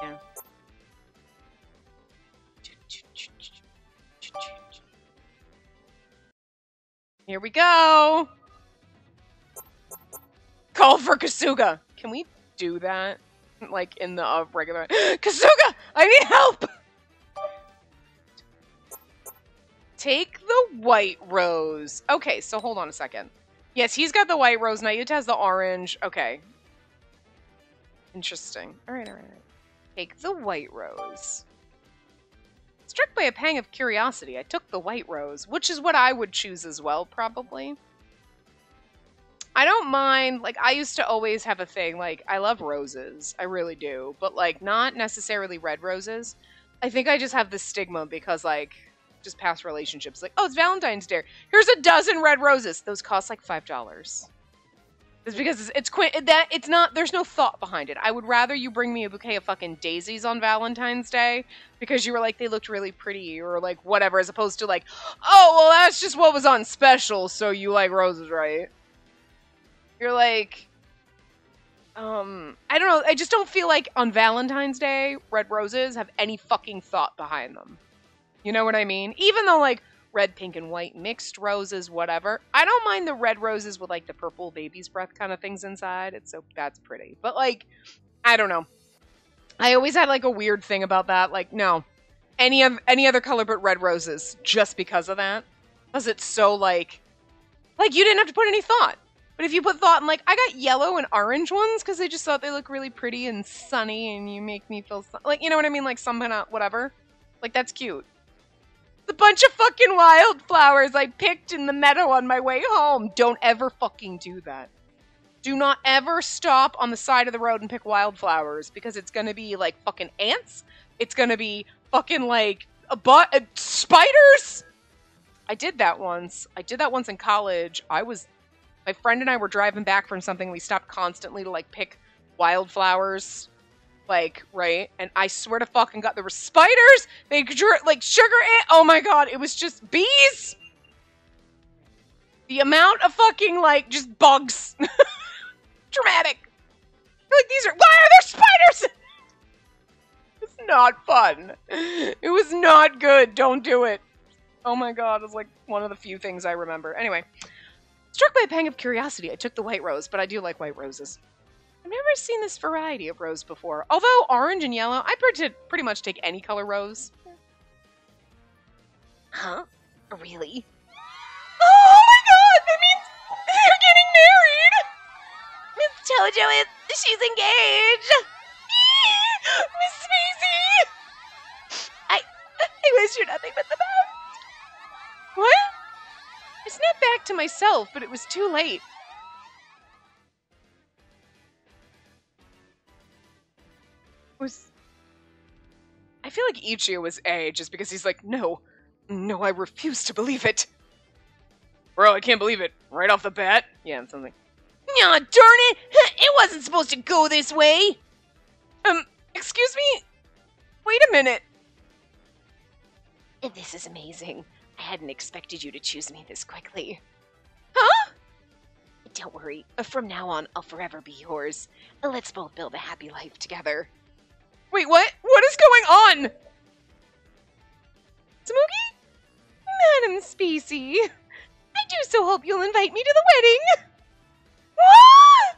Yeah. Here we go! Call for Kasuga! Can we do that? Like, in the regular... Kasuga! I need help! Take the white rose. Okay, so hold on a second. Yes, he's got the white rose. Nayuta has the orange. Okay. Interesting. Alright. Take the white rose. Struck by a pang of curiosity, I took the white rose, which is what I would choose as well, probably. I don't mind, like, I used to always have a thing, like, I love roses. I really do. But, like, not necessarily red roses. I think I just have this stigma because, like, just past relationships. Like, oh, it's Valentine's Day. Here's a dozen red roses. Those cost, like, $5. It's because it's not, there's no thought behind it. I would rather you bring me a bouquet of fucking daisies on Valentine's Day because you were like, they looked really pretty or like whatever, as opposed to like, oh, well, that's just what was on special, so you like roses, right? You're like, I don't know, I just don't feel like on Valentine's Day, red roses have any fucking thought behind them. You know what I mean? Even though like, red, pink, and white, mixed roses, whatever. I don't mind the red roses with, like, the purple baby's breath kind of things inside. That's pretty. But, like, I don't know. I always had, like, a weird thing about that. Like, no. Any other color but red roses. Just because of that. Because it's so, like, you didn't have to put any thought. But if you put thought in, like, I got yellow and orange ones because I just thought they look really pretty and sunny and you make me feel, like, you know what I mean? Like, some kind of whatever. Like, that's cute. The bunch of fucking wildflowers I picked in the meadow on my way home. Don't ever fucking do that. Do not ever stop on the side of the road and pick wildflowers because it's gonna be like fucking ants. It's gonna be fucking like spiders. I did that once. In college. My friend and I were driving back from something. We stopped constantly to like pick wildflowers. Like, right? And I swear to fucking God, there were spiders! They drew, like, sugar ant. Oh my God, it was just bees! The amount of fucking, like, just bugs. Dramatic. Like, why are there spiders? It's not fun. It was not good. Don't do it. Oh my God, it was like one of the few things I remember. Anyway, struck by a pang of curiosity, I took the white rose, but I do like white roses. I've never seen this variety of rose before. Although orange and yellow, I pretty much take any color rose. Huh? Really? Oh my God! That means they're getting married! Miss Tojo she's engaged! Miss Spacey! I wish you nothing but the best. What? I snapped back to myself, but it was too late. I feel like Ichigo was A, just because he's like, no, I refuse to believe it. Bro, I can't believe it. Right off the bat? Yeah, it's something. Aw, darn it! It wasn't supposed to go this way! Excuse me? Wait a minute. This is amazing. I hadn't expected you to choose me this quickly. Huh? Don't worry. From now on, I'll forever be yours. Let's both build a happy life together. Wait, what? What is going on? Smokey? Madam Spacey, I do so hope you'll invite me to the wedding. What?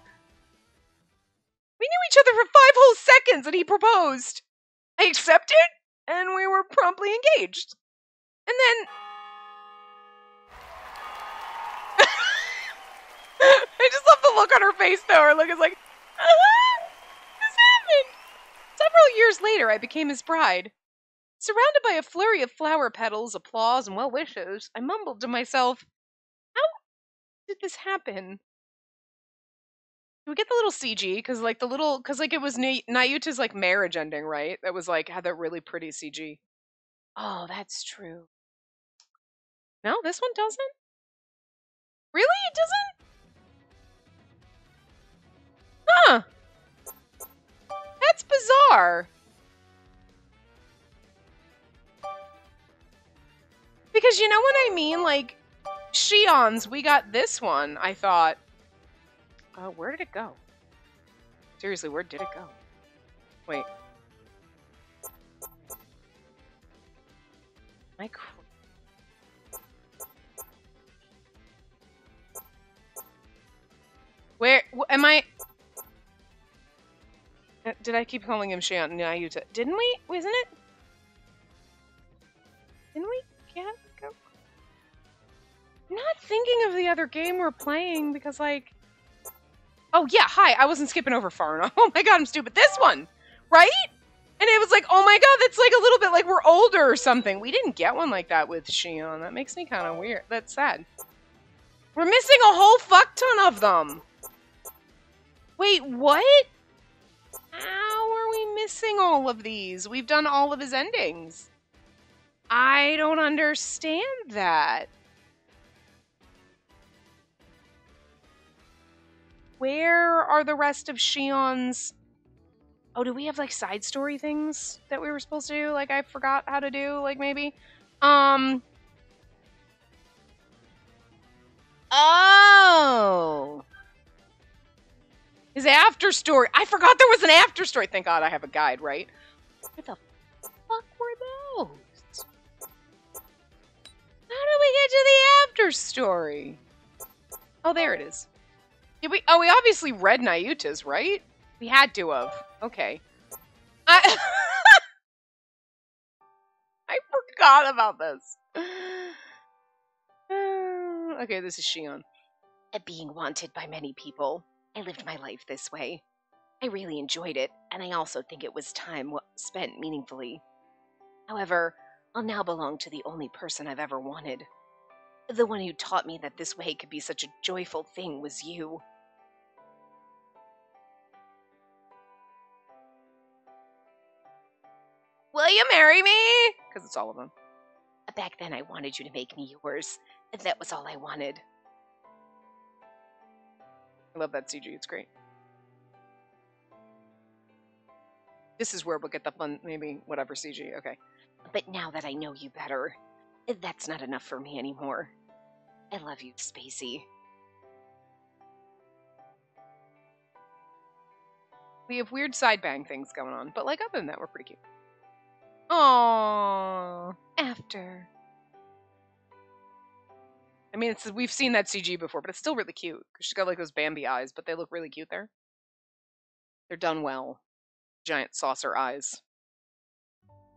We knew each other for 5 whole seconds and he proposed. I accepted, and we were promptly engaged. And then... I just love the look on her face, though. Her look is like, this happened. years later, I became his bride. Surrounded by a flurry of flower petals, applause, and well wishes, I mumbled to myself, how did this happen? Do we get the little CG? Because it was Nayuta's like marriage ending, right? That was like had that really pretty CG. Oh, that's true. No, this one doesn't. Really, it doesn't. Huh? That's bizarre. Because you know what I mean? Like, Shion's, we got this one, I thought. Where did it go? Seriously, where did it go? Wait. Where am I? Did I keep calling him Shion? Nayuta. Didn't we? Wasn't it? Didn't we get go? I'm not thinking of the other game we're playing because, like... Oh, yeah, hi. I wasn't skipping over far enough. Oh my god, I'm stupid. This one! Right? And it was like, oh my god, that's like a little bit like we're older or something. We didn't get one like that with Shion. That makes me kind of weird. That's sad. We're missing a whole fuck ton of them. Wait, what? How are we missing all of these? We've done all of his endings. I don't understand that. Where are the rest of Shion's... Oh, do we have, like, side story things that we were supposed to do? Like, I forgot how to do, like, maybe? Oh! His after story. I forgot there was an after story. Thank God I have a guide, right? Where the fuck were those? How do we get to the after story? Oh, there it is. Did we? Oh, we obviously read Nayuta's, right? We had to have. Okay. I forgot about this. Okay, this is Shion. Being wanted by many people. I lived my life this way. I really enjoyed it, and I also think it was time spent meaningfully. However, I'll now belong to the only person I've ever wanted. The one who taught me that this way could be such a joyful thing was you. Will you marry me? Because it's all of them. Back then I wanted you to make me yours. That was all I wanted. I love that CG, it's great. This is where we'll get the fun, maybe, whatever CG, okay. But now that I know you better, that's not enough for me anymore. I love you, Spacey. We have weird side bang things going on, but like other than that, we're pretty cute. Aww. After. I mean, we've seen that CG before, but it's still really cute. Because she's got like those Bambi eyes, but they look really cute there. They're done well. Giant saucer eyes.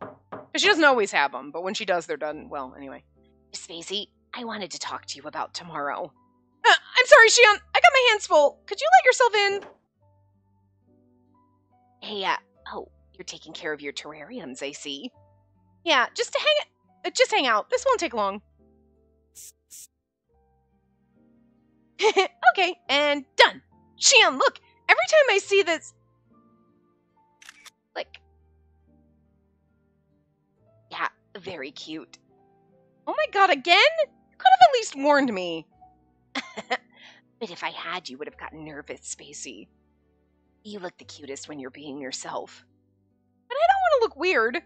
Because she doesn't always have them, but when she does, they're done well anyway. Spacey, I wanted to talk to you about tomorrow. I'm sorry, Shion. I got my hands full. Could you let yourself in? Hey, oh, you're taking care of your terrariums, I see. Yeah, just hang out. This won't take long. Okay, and done. Shion, look, every time I see this... Like... Yeah, very cute. Oh my god, again? You could have at least warned me. But if I had, you would have gotten nervous, Spacey. You look the cutest when you're being yourself. But I don't want to look weird.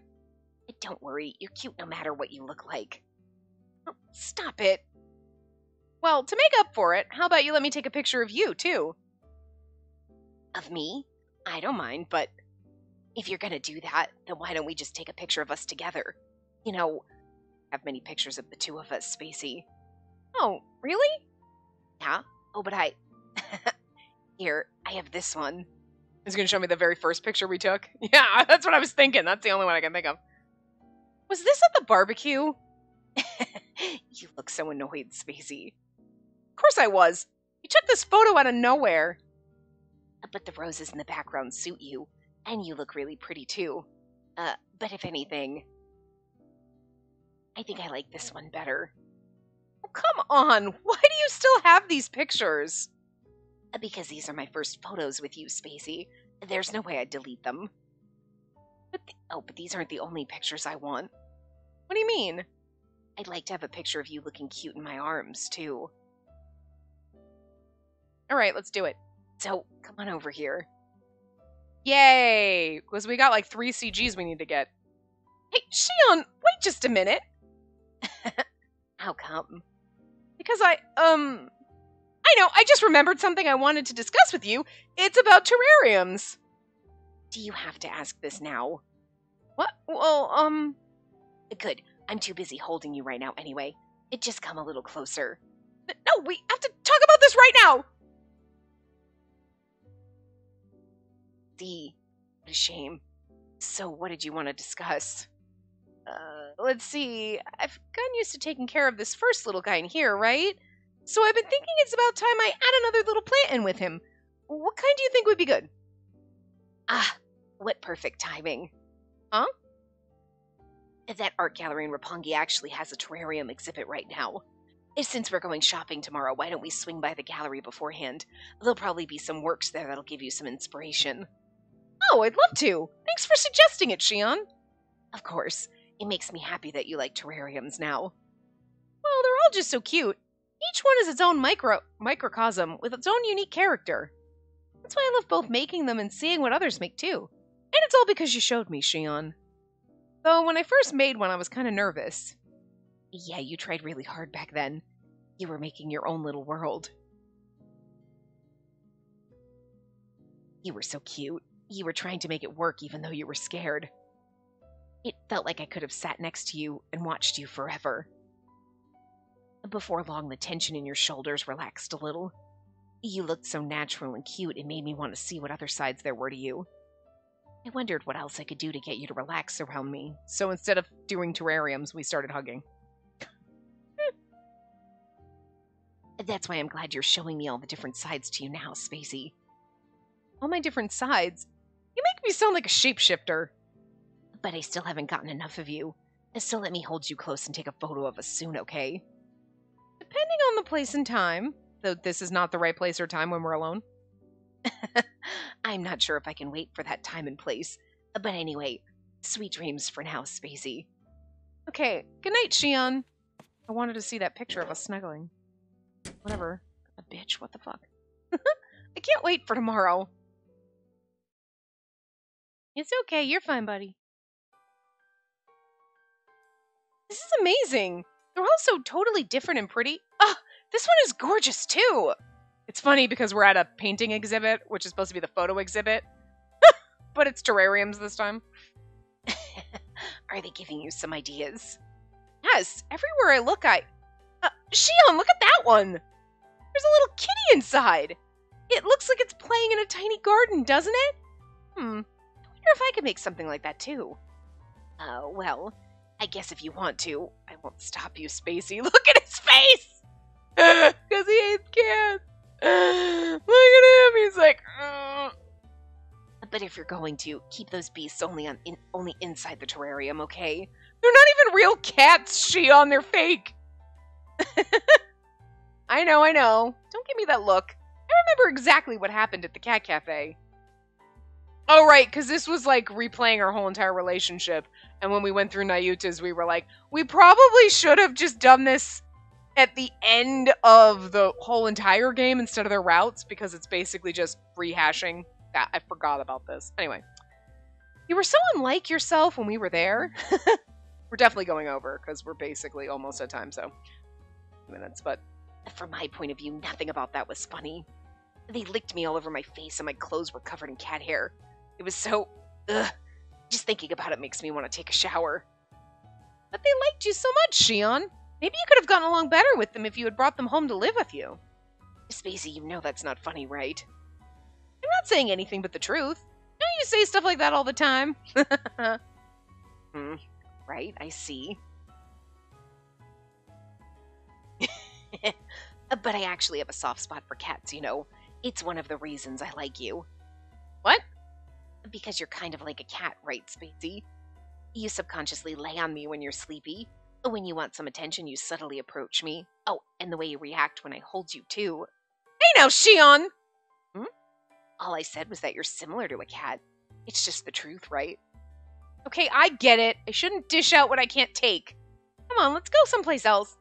Don't worry, you're cute no matter what you look like. Oh, stop it. Well, to make up for it, how about you let me take a picture of you, too? Of me? I don't mind, but if you're gonna do that, then why don't we just take a picture of us together? You know, have many pictures of the two of us, Spacey. Oh, really? Yeah? Oh, but Here, I have this one. He's gonna show me the very first picture we took? Yeah, that's what I was thinking. That's the only one I can think of. Was this at the barbecue? You look so annoyed, Spacey. Of course I was. You took this photo out of nowhere. But the roses in the background suit you, and you look really pretty too. But if anything, I think I like this one better. Oh, come on! Why do you still have these pictures? Because these are my first photos with you, Spacey. There's no way I'd delete them. But these aren't the only pictures I want. What do you mean? I'd like to have a picture of you looking cute in my arms, too. Alright, let's do it. So, come on over here. Yay! Because we got like 3 CGs we need to get. Hey, Shion, wait just a minute! How come? Because I know, I just remembered something I wanted to discuss with you. It's about terrariums. Do you have to ask this now? What? Well, Good. I'm too busy holding you right now anyway. Just come a little closer. No, we have to talk about this right now! See, what a shame. So what did you want to discuss? Let's see. I've gotten used to taking care of this first little guy in here, right? So I've been thinking it's about time I add another little plant in with him. What kind do you think would be good? Ah, what perfect timing. Huh? That art gallery in Roppongi actually has a terrarium exhibit right now. Since we're going shopping tomorrow, why don't we swing by the gallery beforehand? There'll probably be some works there that'll give you some inspiration. Oh, I'd love to. Thanks for suggesting it, Shion. Of course. It makes me happy that you like terrariums now. Well, they're all just so cute. Each one is its own microcosm with its own unique character. That's why I love both making them and seeing what others make too. And it's all because you showed me, Shion. Though when I first made one, I was kind of nervous. Yeah, you tried really hard back then. You were making your own little world. You were so cute. You were trying to make it work even though you were scared. It felt like I could have sat next to you and watched you forever. Before long, the tension in your shoulders relaxed a little. You looked so natural and cute, it made me want to see what other sides there were to you. I wondered what else I could do to get you to relax around me, so instead of doing terrariums, we started hugging. That's why I'm glad you're showing me all the different sides to you now, Spacey. All my different sides? You make me sound like a shapeshifter. But I still haven't gotten enough of you, so let me hold you close and take a photo of us soon, okay? Depending on the place and time, though this is not the right place or time when we're alone. I'm not sure if I can wait for that time and place, but anyway, sweet dreams for now, Spacey. Okay, good night, Shion. I wanted to see that picture of us snuggling. Whatever. A bitch, what the fuck? I can't wait for tomorrow. It's okay, you're fine, buddy. This is amazing. They're all so totally different and pretty. Ah, this one is gorgeous too. It's funny because we're at a painting exhibit, which is supposed to be the photo exhibit. But it's terrariums this time. Are they giving you some ideas? Yes, everywhere I look, Shion, look at that one! There's a little kitty inside! It looks like it's playing in a tiny garden, doesn't it? I wonder if I could make something like that too. Well, I guess if you want to, I won't stop you, Spacey. Look at his face! Because he hates cats! Look at him, he's like... But if you're going to, keep those beasts only inside the terrarium, okay? They're not even real cats, Shion, they're fake! I know. Don't give me that look. I remember exactly what happened at the cat cafe. Oh, right, because this was like replaying our whole entire relationship. And when we went through Nayuta's, we were like, we probably should have just done this at the end of the whole entire game instead of their routes, because it's basically just rehashing that. I forgot about this. Anyway. You were so unlike yourself when we were there. We're definitely going over, because we're basically almost at time, so... minutes, but from my point of view, nothing about that was funny. They licked me all over my face and my clothes were covered in cat hair. It was so... ugh. Just thinking about it makes me want to take a shower. But they liked you so much, Shion. Maybe you could have gotten along better with them if you had brought them home to live with you. Spacey, you know that's not funny, right? I'm not saying anything but the truth. Don't you say stuff like that all the time? Right, I see. But I actually have a soft spot for cats, you know. It's one of the reasons I like you. What? Because you're kind of like a cat, right, Spacey? You subconsciously lay on me when you're sleepy. When you want some attention, you subtly approach me. Oh, and the way you react when I hold you, too. Hey now, Shion! Hmm? All I said was that you're similar to a cat. It's just the truth, right? Okay, I get it. I shouldn't dish out what I can't take. Come on, let's go someplace else.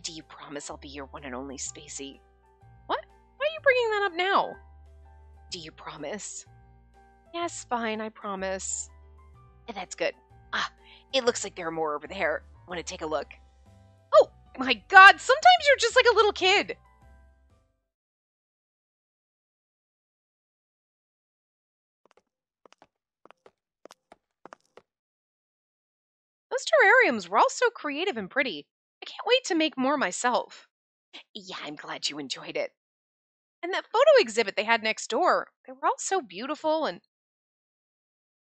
Do you promise I'll be your one and only Spacey? What? Why are you bringing that up now? Do you promise? Yes, fine, I promise. That's good. It looks like there are more over there. Want to take a look? Oh, my God, sometimes you're just like a little kid. Those terrariums were all so creative and pretty. I can't wait to make more myself. Yeah, I'm glad you enjoyed it. And that photo exhibit they had next door, they were all so beautiful and...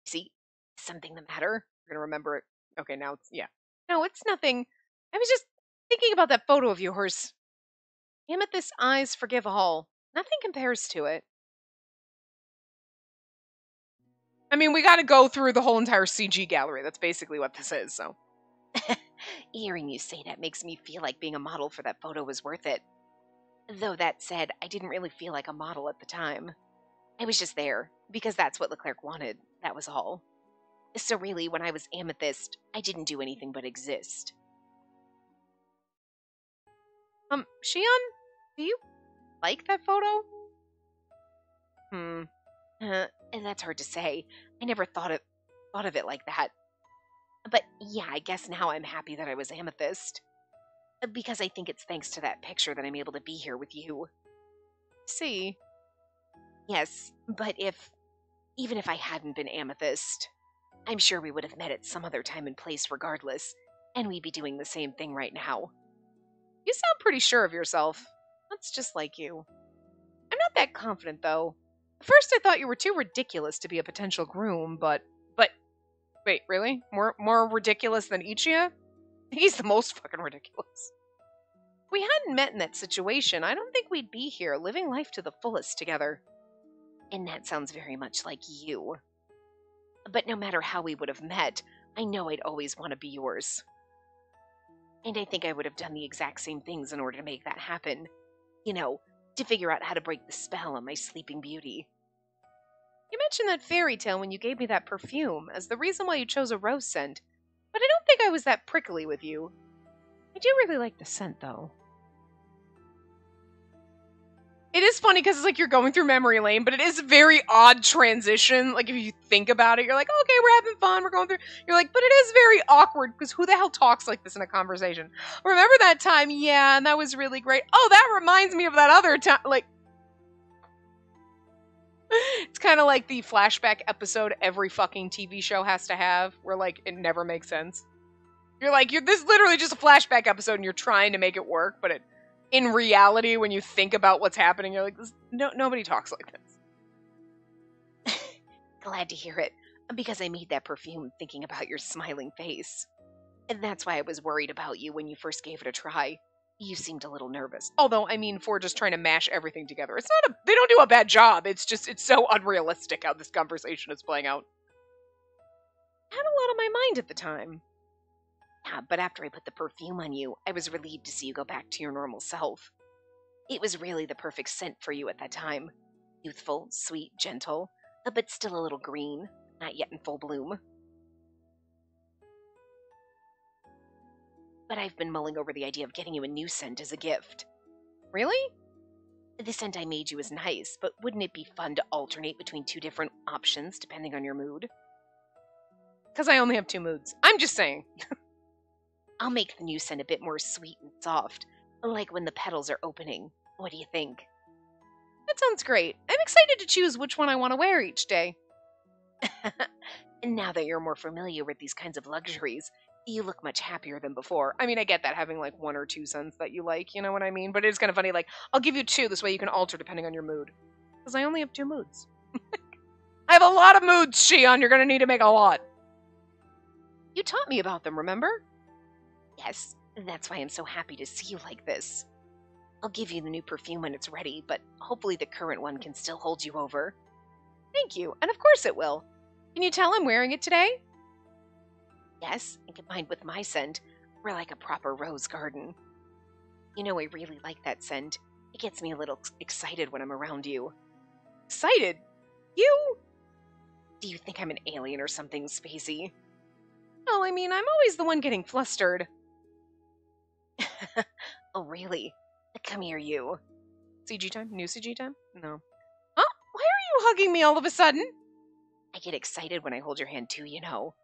See, something the matter? You're gonna remember it. Okay, now it's... Yeah. No, it's nothing. I was just thinking about that photo of yours. Amethyst eyes forgive all. Nothing compares to it. I mean, we gotta go through the whole entire CG gallery. That's basically what this is, so... Hearing you say that makes me feel like being a model for that photo was worth it. Though that said, I didn't really feel like a model at the time. I was just there, because that's what Leclerc wanted, that was all. So really, when I was Amethyst, I didn't do anything but exist. Shion, do you like that photo? That's hard to say. I never thought of it like that. But yeah, I guess now I'm happy that I was Amethyst. Because I think it's thanks to that picture that I'm able to be here with you. See? Yes, but even if I hadn't been Amethyst, I'm sure we would have met at some other time and place regardless, and we'd be doing the same thing right now. You sound pretty sure of yourself. That's just like you. I'm not that confident, though. At first I thought you were too ridiculous to be a potential groom, but... Wait, really? More ridiculous than Ichiya? He's the most fucking ridiculous. If we hadn't met in that situation, I don't think we'd be here, living life to the fullest together. And that sounds very much like you. But no matter how we would have met, I know I'd always want to be yours. And I think I would have done the exact same things in order to make that happen. You know, to figure out how to break the spell on my sleeping beauty. You mentioned that fairy tale when you gave me that perfume as the reason why you chose a rose scent, but I don't think I was that prickly with you. I do really like the scent, though. It is funny because it's like you're going through memory lane, but it is a very odd transition. Like, if you think about it, you're like, okay, we're having fun, we're going through... You're like, but it is very awkward, because who the hell talks like this in a conversation? Remember that time? Yeah, and that was really great. Oh, that reminds me of that other time. Like... It's kind of like the flashback episode every fucking TV show has to have, where, like, it never makes sense. You're like, this is literally just a flashback episode, and you're trying to make it work, but in reality, when you think about what's happening, you're like, nobody talks like this. Glad to hear it, because I made that perfume thinking about your smiling face. And that's why I was worried about you when you first gave it a try. You seemed a little nervous. Although, I mean, for just trying to mash everything together. They don't do a bad job. It's so unrealistic how this conversation is playing out. I had a lot on my mind at the time. Yeah, but after I put the perfume on you, I was relieved to see you go back to your normal self. It was really the perfect scent for you at that time. Youthful, sweet, gentle, but still a little green, not yet in full bloom. But I've been mulling over the idea of getting you a new scent as a gift. Really? The scent I made you is nice, but wouldn't it be fun to alternate between two different options depending on your mood? Because I only have 2 moods. I'm just saying. I'll make the new scent a bit more sweet and soft, like when the petals are opening. What do you think? That sounds great. I'm excited to choose which one I want to wear each day. And now that you're more familiar with these kinds of luxuries, you look much happier than before. I mean, I get that having like 1 or 2 scents that you like, you know what I mean? But it's kind of funny, like, I'll give you 2, this way you can alter depending on your mood. Because I only have 2 moods. I have a lot of moods, Shion. You're going to need to make a lot. You taught me about them, remember? Yes, that's why I'm so happy to see you like this. I'll give you the new perfume when it's ready, but hopefully the current one can still hold you over. Thank you, and of course it will. Can you tell I'm wearing it today? Yes, and combined with my scent, we're like a proper rose garden. You know, I really like that scent. It gets me a little excited when I'm around you. Excited? You? Do you think I'm an alien or something, Spacey? Well, I mean, I'm always the one getting flustered. Oh, really? Come here, you. CG time? New CG time? No. Huh? Why are you hugging me all of a sudden? I get excited when I hold your hand too, you know.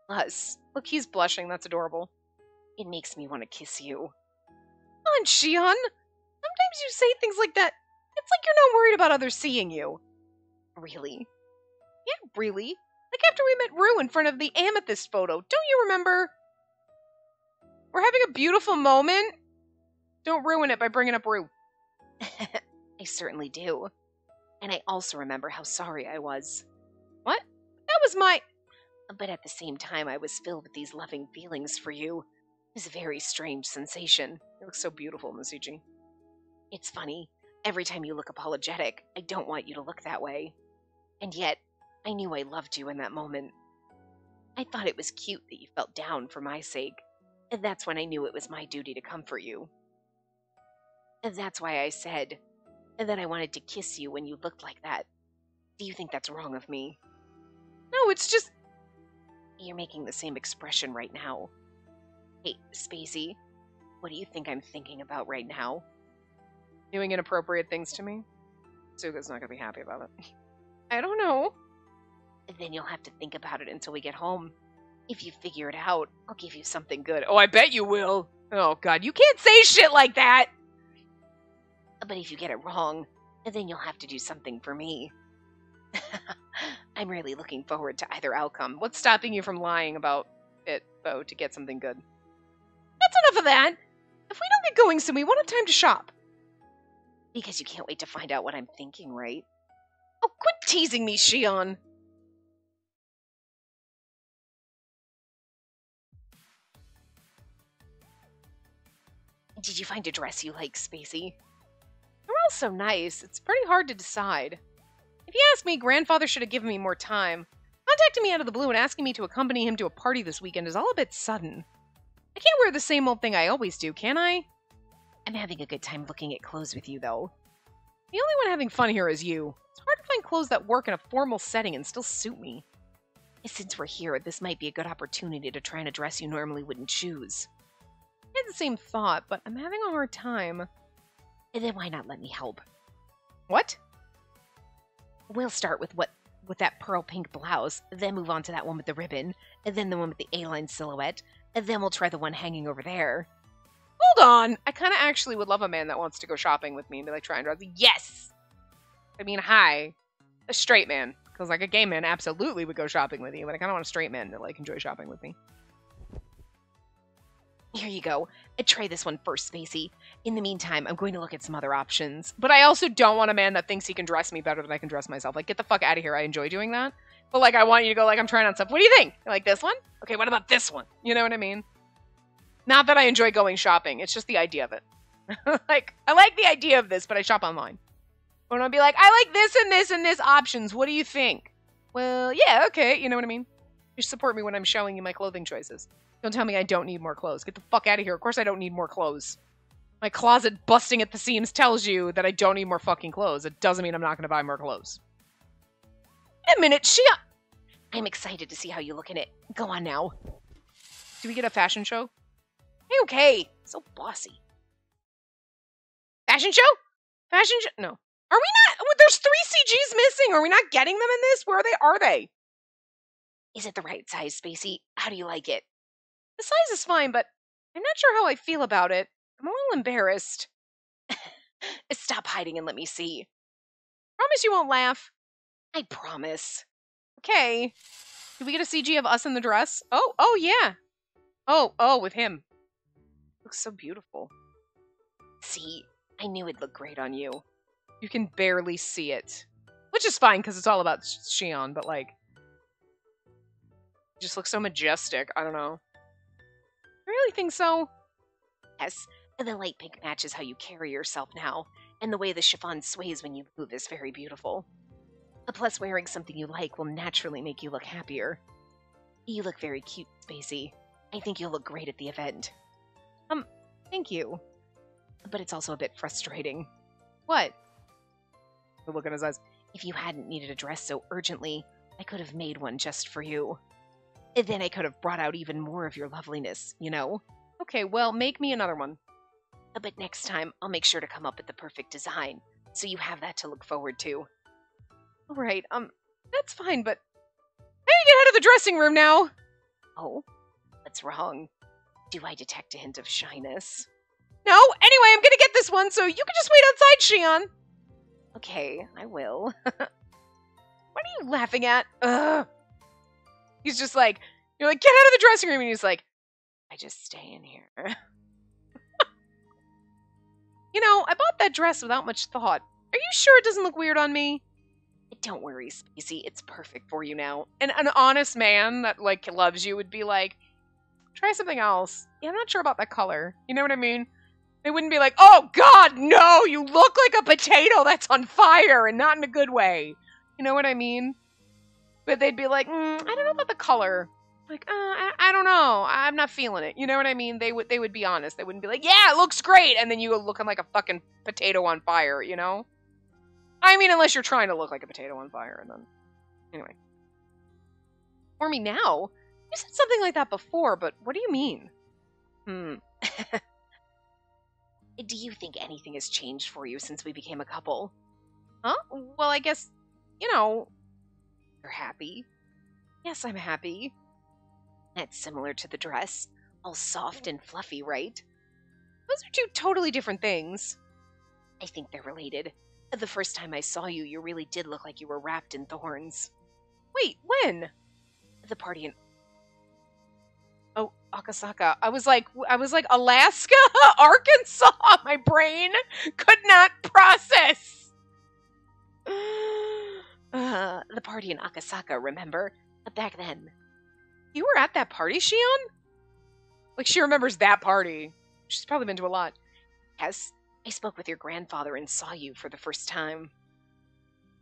Plus, look, he's blushing. That's adorable. It makes me want to kiss you. Come on, Shion. Sometimes you say things like that. It's like you're not worried about others seeing you. Really? Yeah, really. Like after we met Rue in front of the amethyst photo. Don't you remember? We're having a beautiful moment. Don't ruin it by bringing up Rue. I certainly do. And I also remember how sorry I was. What? That was my... But at the same time, I was filled with these loving feelings for you. It was a very strange sensation. It looks so beautiful in the CG. It's funny. Every time you look apologetic, I don't want you to look that way. And yet, I knew I loved you in that moment. I thought it was cute that you felt down for my sake. And that's when I knew it was my duty to comfort you. And that's why I said that I wanted to kiss you when you looked like that. Do you think that's wrong of me? No, it's just... You're making the same expression right now. Hey, Spacey, what do you think I'm thinking about right now? Doing inappropriate things to me? Suga's not gonna be happy about it. I don't know. Then you'll have to think about it until we get home. If you figure it out, I'll give you something good. Oh, I bet you will. Oh, God, you can't say shit like that! But if you get it wrong, then you'll have to do something for me. I'm really looking forward to either outcome. What's stopping you from lying about it, though, to get something good? That's enough of that! If we don't get going soon, we won't have time to shop. Because you can't wait to find out what I'm thinking, right? Oh, quit teasing me, Shion! Did you find a dress you like, Spacey? They're all so nice, it's pretty hard to decide. If you ask me, Grandfather should have given me more time. Contacting me out of the blue and asking me to accompany him to a party this weekend is all a bit sudden. I can't wear the same old thing I always do, can I? I'm having a good time looking at clothes with you, though. The only one having fun here is you. It's hard to find clothes that work in a formal setting and still suit me. And since we're here, this might be a good opportunity to try on a dress you normally wouldn't choose. I had the same thought, but I'm having a hard time. And then why not let me help? What? We'll start with that pearl pink blouse, then move on to that one with the ribbon, and then the one with the A-line silhouette, and then we'll try the one hanging over there. Hold on! I kind of actually would love a man that wants to go shopping with me and be like, try and dress. Yes! I mean, hi. A straight man. Because, like, a gay man absolutely would go shopping with you, but I kind of want a straight man to, like, enjoy shopping with me. Here you go. Try this one first, Spacey. In the meantime, I'm going to look at some other options. But I also don't want a man that thinks he can dress me better than I can dress myself. Like, get the fuck out of here. I enjoy doing that. But, like, I want you to go, like, I'm trying on stuff. What do you think? You like this one? Okay, what about this one? You know what I mean? Not that I enjoy going shopping. It's just the idea of it. Like, I like the idea of this, but I shop online. But I'll be like, I like this and this and this options. What do you think? Well, yeah, okay. You know what I mean? You support me when I'm showing you my clothing choices. Don't tell me I don't need more clothes. Get the fuck out of here. Of course I don't need more clothes. My closet busting at the seams tells you that I don't need more fucking clothes. It doesn't mean I'm not going to buy more clothes. Wait a minute, I'm excited to see how you look in it. Go on now. Do we get a fashion show? Hey, okay. So bossy. Fashion show? Fashion show? No. Are we not? Oh, there's 3 CGs missing. Are we not getting them in this? Where are they? Is it the right size, Spacey? How do you like it? The size is fine, but I'm not sure how I feel about it. I'm a little embarrassed. Stop hiding and let me see. Promise you won't laugh. I promise. Okay. Did we get a CG of us in the dress? Oh, yeah. Oh, with him. Looks so beautiful. See, I knew it'd look great on you. You can barely see it. Which is fine, because it's all about Shion, but, like, it just looks so majestic. I don't know. I really think so. Yes, and the light pink matches how you carry yourself now, and the way the chiffon sways when you move is very beautiful. Plus, wearing something you like will naturally make you look happier. You look very cute, Spacey. I think you'll look great at the event. Thank you. But it's also a bit frustrating. What? The look in his eyes. If you hadn't needed a dress so urgently, I could have made one just for you. And then I could have brought out even more of your loveliness, you know? Okay, well, make me another one. But next time, I'll make sure to come up with the perfect design, so you have that to look forward to. All right, that's fine, but I need to get out of the dressing room now. Oh, what's wrong? Do I detect a hint of shyness? No, anyway, I'm gonna get this one, so you can just wait outside, Shion. Okay, I will. What are you laughing at? Ugh. He's just like, you're like, get out of the dressing room, and he's like, I just stay in here. You know, I bought that dress without much thought. Are you sure it doesn't look weird on me? Don't worry, Spacey, it's perfect for you now. And an honest man that, like, loves you would be like, try something else. Yeah, I'm not sure about that color. You know what I mean? They wouldn't be like, oh, God, no, you look like a potato that's on fire, and not in a good way. You know what I mean? But they'd be like, I don't know about the color. Like, I don't know. I'm not feeling it. You know what I mean? They would be honest. They wouldn't be like, yeah, it looks great, and then you go looking like a fucking potato on fire, you know? I mean, unless you're trying to look like a potato on fire, and then... Anyway. For me now? You said something like that before, but what do you mean? Do you think anything has changed for you since we became a couple? Huh? Well, I guess, you know... You're happy? Yes, I'm happy. That's similar to the dress. All soft and fluffy, right? Those are two totally different things. I think they're related. The first time I saw you, you really did look like you were wrapped in thorns. Wait, when? The party in... Oh, Akasaka. I was like, Alaska? Arkansas? My brain could not process. The party in Akasaka, remember? Back then. You were at that party, Shion? Like, she remembers that party. She's probably been to a lot. Yes, I spoke with your grandfather and saw you for the first time.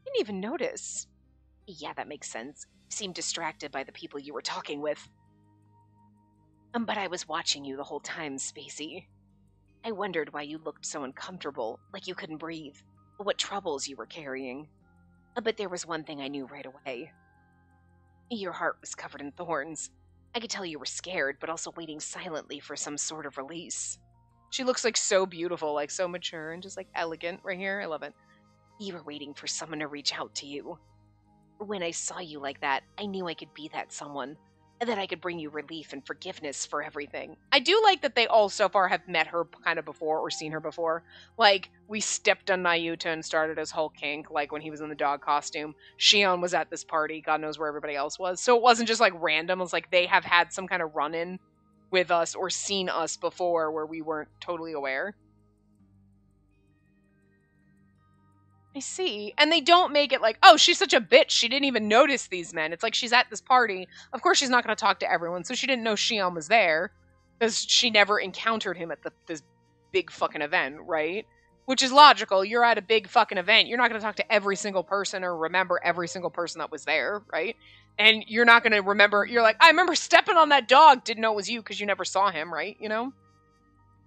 Didn't even notice. Yeah, that makes sense. You seemed distracted by the people you were talking with. But I was watching you the whole time, Spacey. I wondered why you looked so uncomfortable, like you couldn't breathe, what troubles you were carrying. But there was one thing I knew right away. Your heart was covered in thorns. I could tell you were scared, but also waiting silently for some sort of release. She looks like so beautiful, like so mature and just like elegant right here. I love it. You were waiting for someone to reach out to you. When I saw you like that, I knew I could be that someone, and that I could bring you relief and forgiveness for everything. I do like that they all so far have met her kind of before or seen her before. Like, we stepped on Nayuta and started his whole kink, like when he was in the dog costume. Shion was at this party, God knows where everybody else was. So it wasn't just like random, it was like they have had some kind of run-in with us or seen us before where we weren't totally aware. I see. And they don't make it like, oh, she's such a bitch. She didn't even notice these men. It's like she's at this party. Of course she's not going to talk to everyone, so she didn't know Shion was there. Because she never encountered him at this big fucking event, right? Which is logical. You're at a big fucking event. You're not going to talk to every single person or remember every single person that was there, right? And you're not going to remember, you're like, I remember stepping on that dog. Didn't know it was you because you never saw him, right? You know?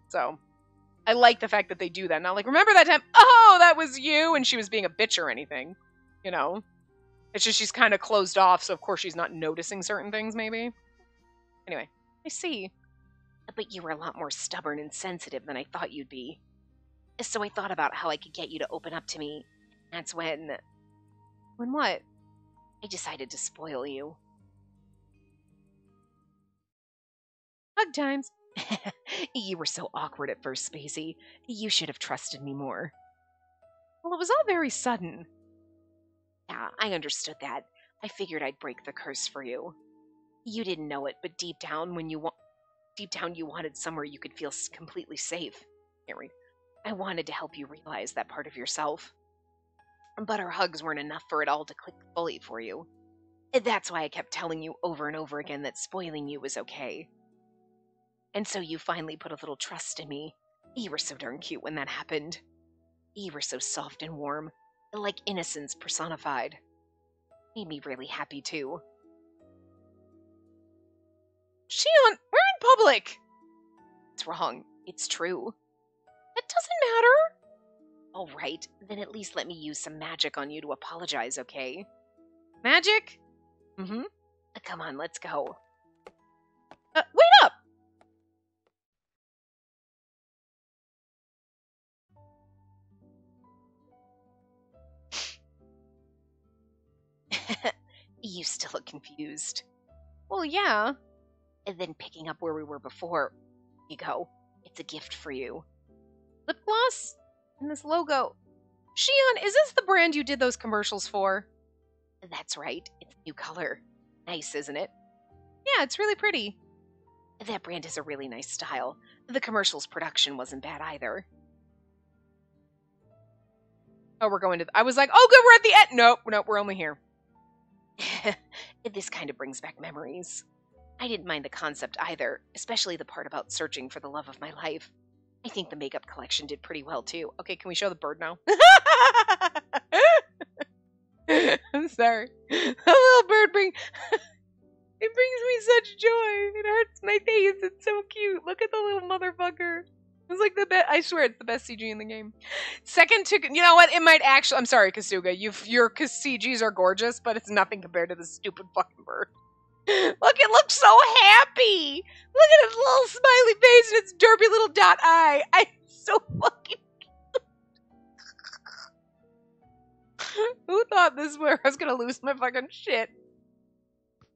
So... I like the fact that they do that. Not like, remember that time? Oh, that was you! And she was being a bitch or anything. You know? It's just she's kind of closed off, so of course she's not noticing certain things, maybe. Anyway, I see. But you were a lot more stubborn and sensitive than I thought you'd be. So I thought about how I could get you to open up to me. That's when... When what? I decided to spoil you. Hug times. You were so awkward at first, Spacey. You should have trusted me more. Well, it was all very sudden. Yeah, I understood that. I figured I'd break the curse for you. You didn't know it, but deep down you wanted somewhere you could feel completely safe. Harry, I wanted to help you realize that part of yourself. But our hugs weren't enough for it all to click fully for you. That's why I kept telling you over and over again that spoiling you was okay. And so you finally put a little trust in me. You were so darn cute when that happened. You were so soft and warm, like innocence personified. Made me really happy, too. Shion, we're in public! It's wrong. It's true. That doesn't matter. All right, then at least let me use some magic on you to apologize, okay? Magic? Mm-hmm. Come on, let's go. Wait up! You still look confused. Well, yeah. And then picking up where we were before. Here you go. It's a gift for you. Lip gloss? And this logo. Shion, is this the brand you did those commercials for? That's right. It's a new color. Nice, isn't it? Yeah, it's really pretty. That brand has a really nice style. The commercial's production wasn't bad either. Oh, we're going to... I was like, oh, good, we're at the end. Nope, we're only here. This kind of brings back memories. I didn't mind the concept either, especially the part about searching for the love of my life. I think the makeup collection did pretty well, too. Okay, can we show the bird now? I'm sorry. A little bird it brings me such joy. It hurts my face. It's so cute. Look at the little motherfucker. It's like the best. I swear it's the best CG in the game. Second to, you know what? It might actually. I'm sorry, Kasuga. Your CGs are gorgeous, but it's nothing compared to this stupid fucking bird. Look, it looks so happy. Look at its little smiley face and its derpy little dot eye. I'm so fucking cute. Who thought this is where I was gonna lose my fucking shit?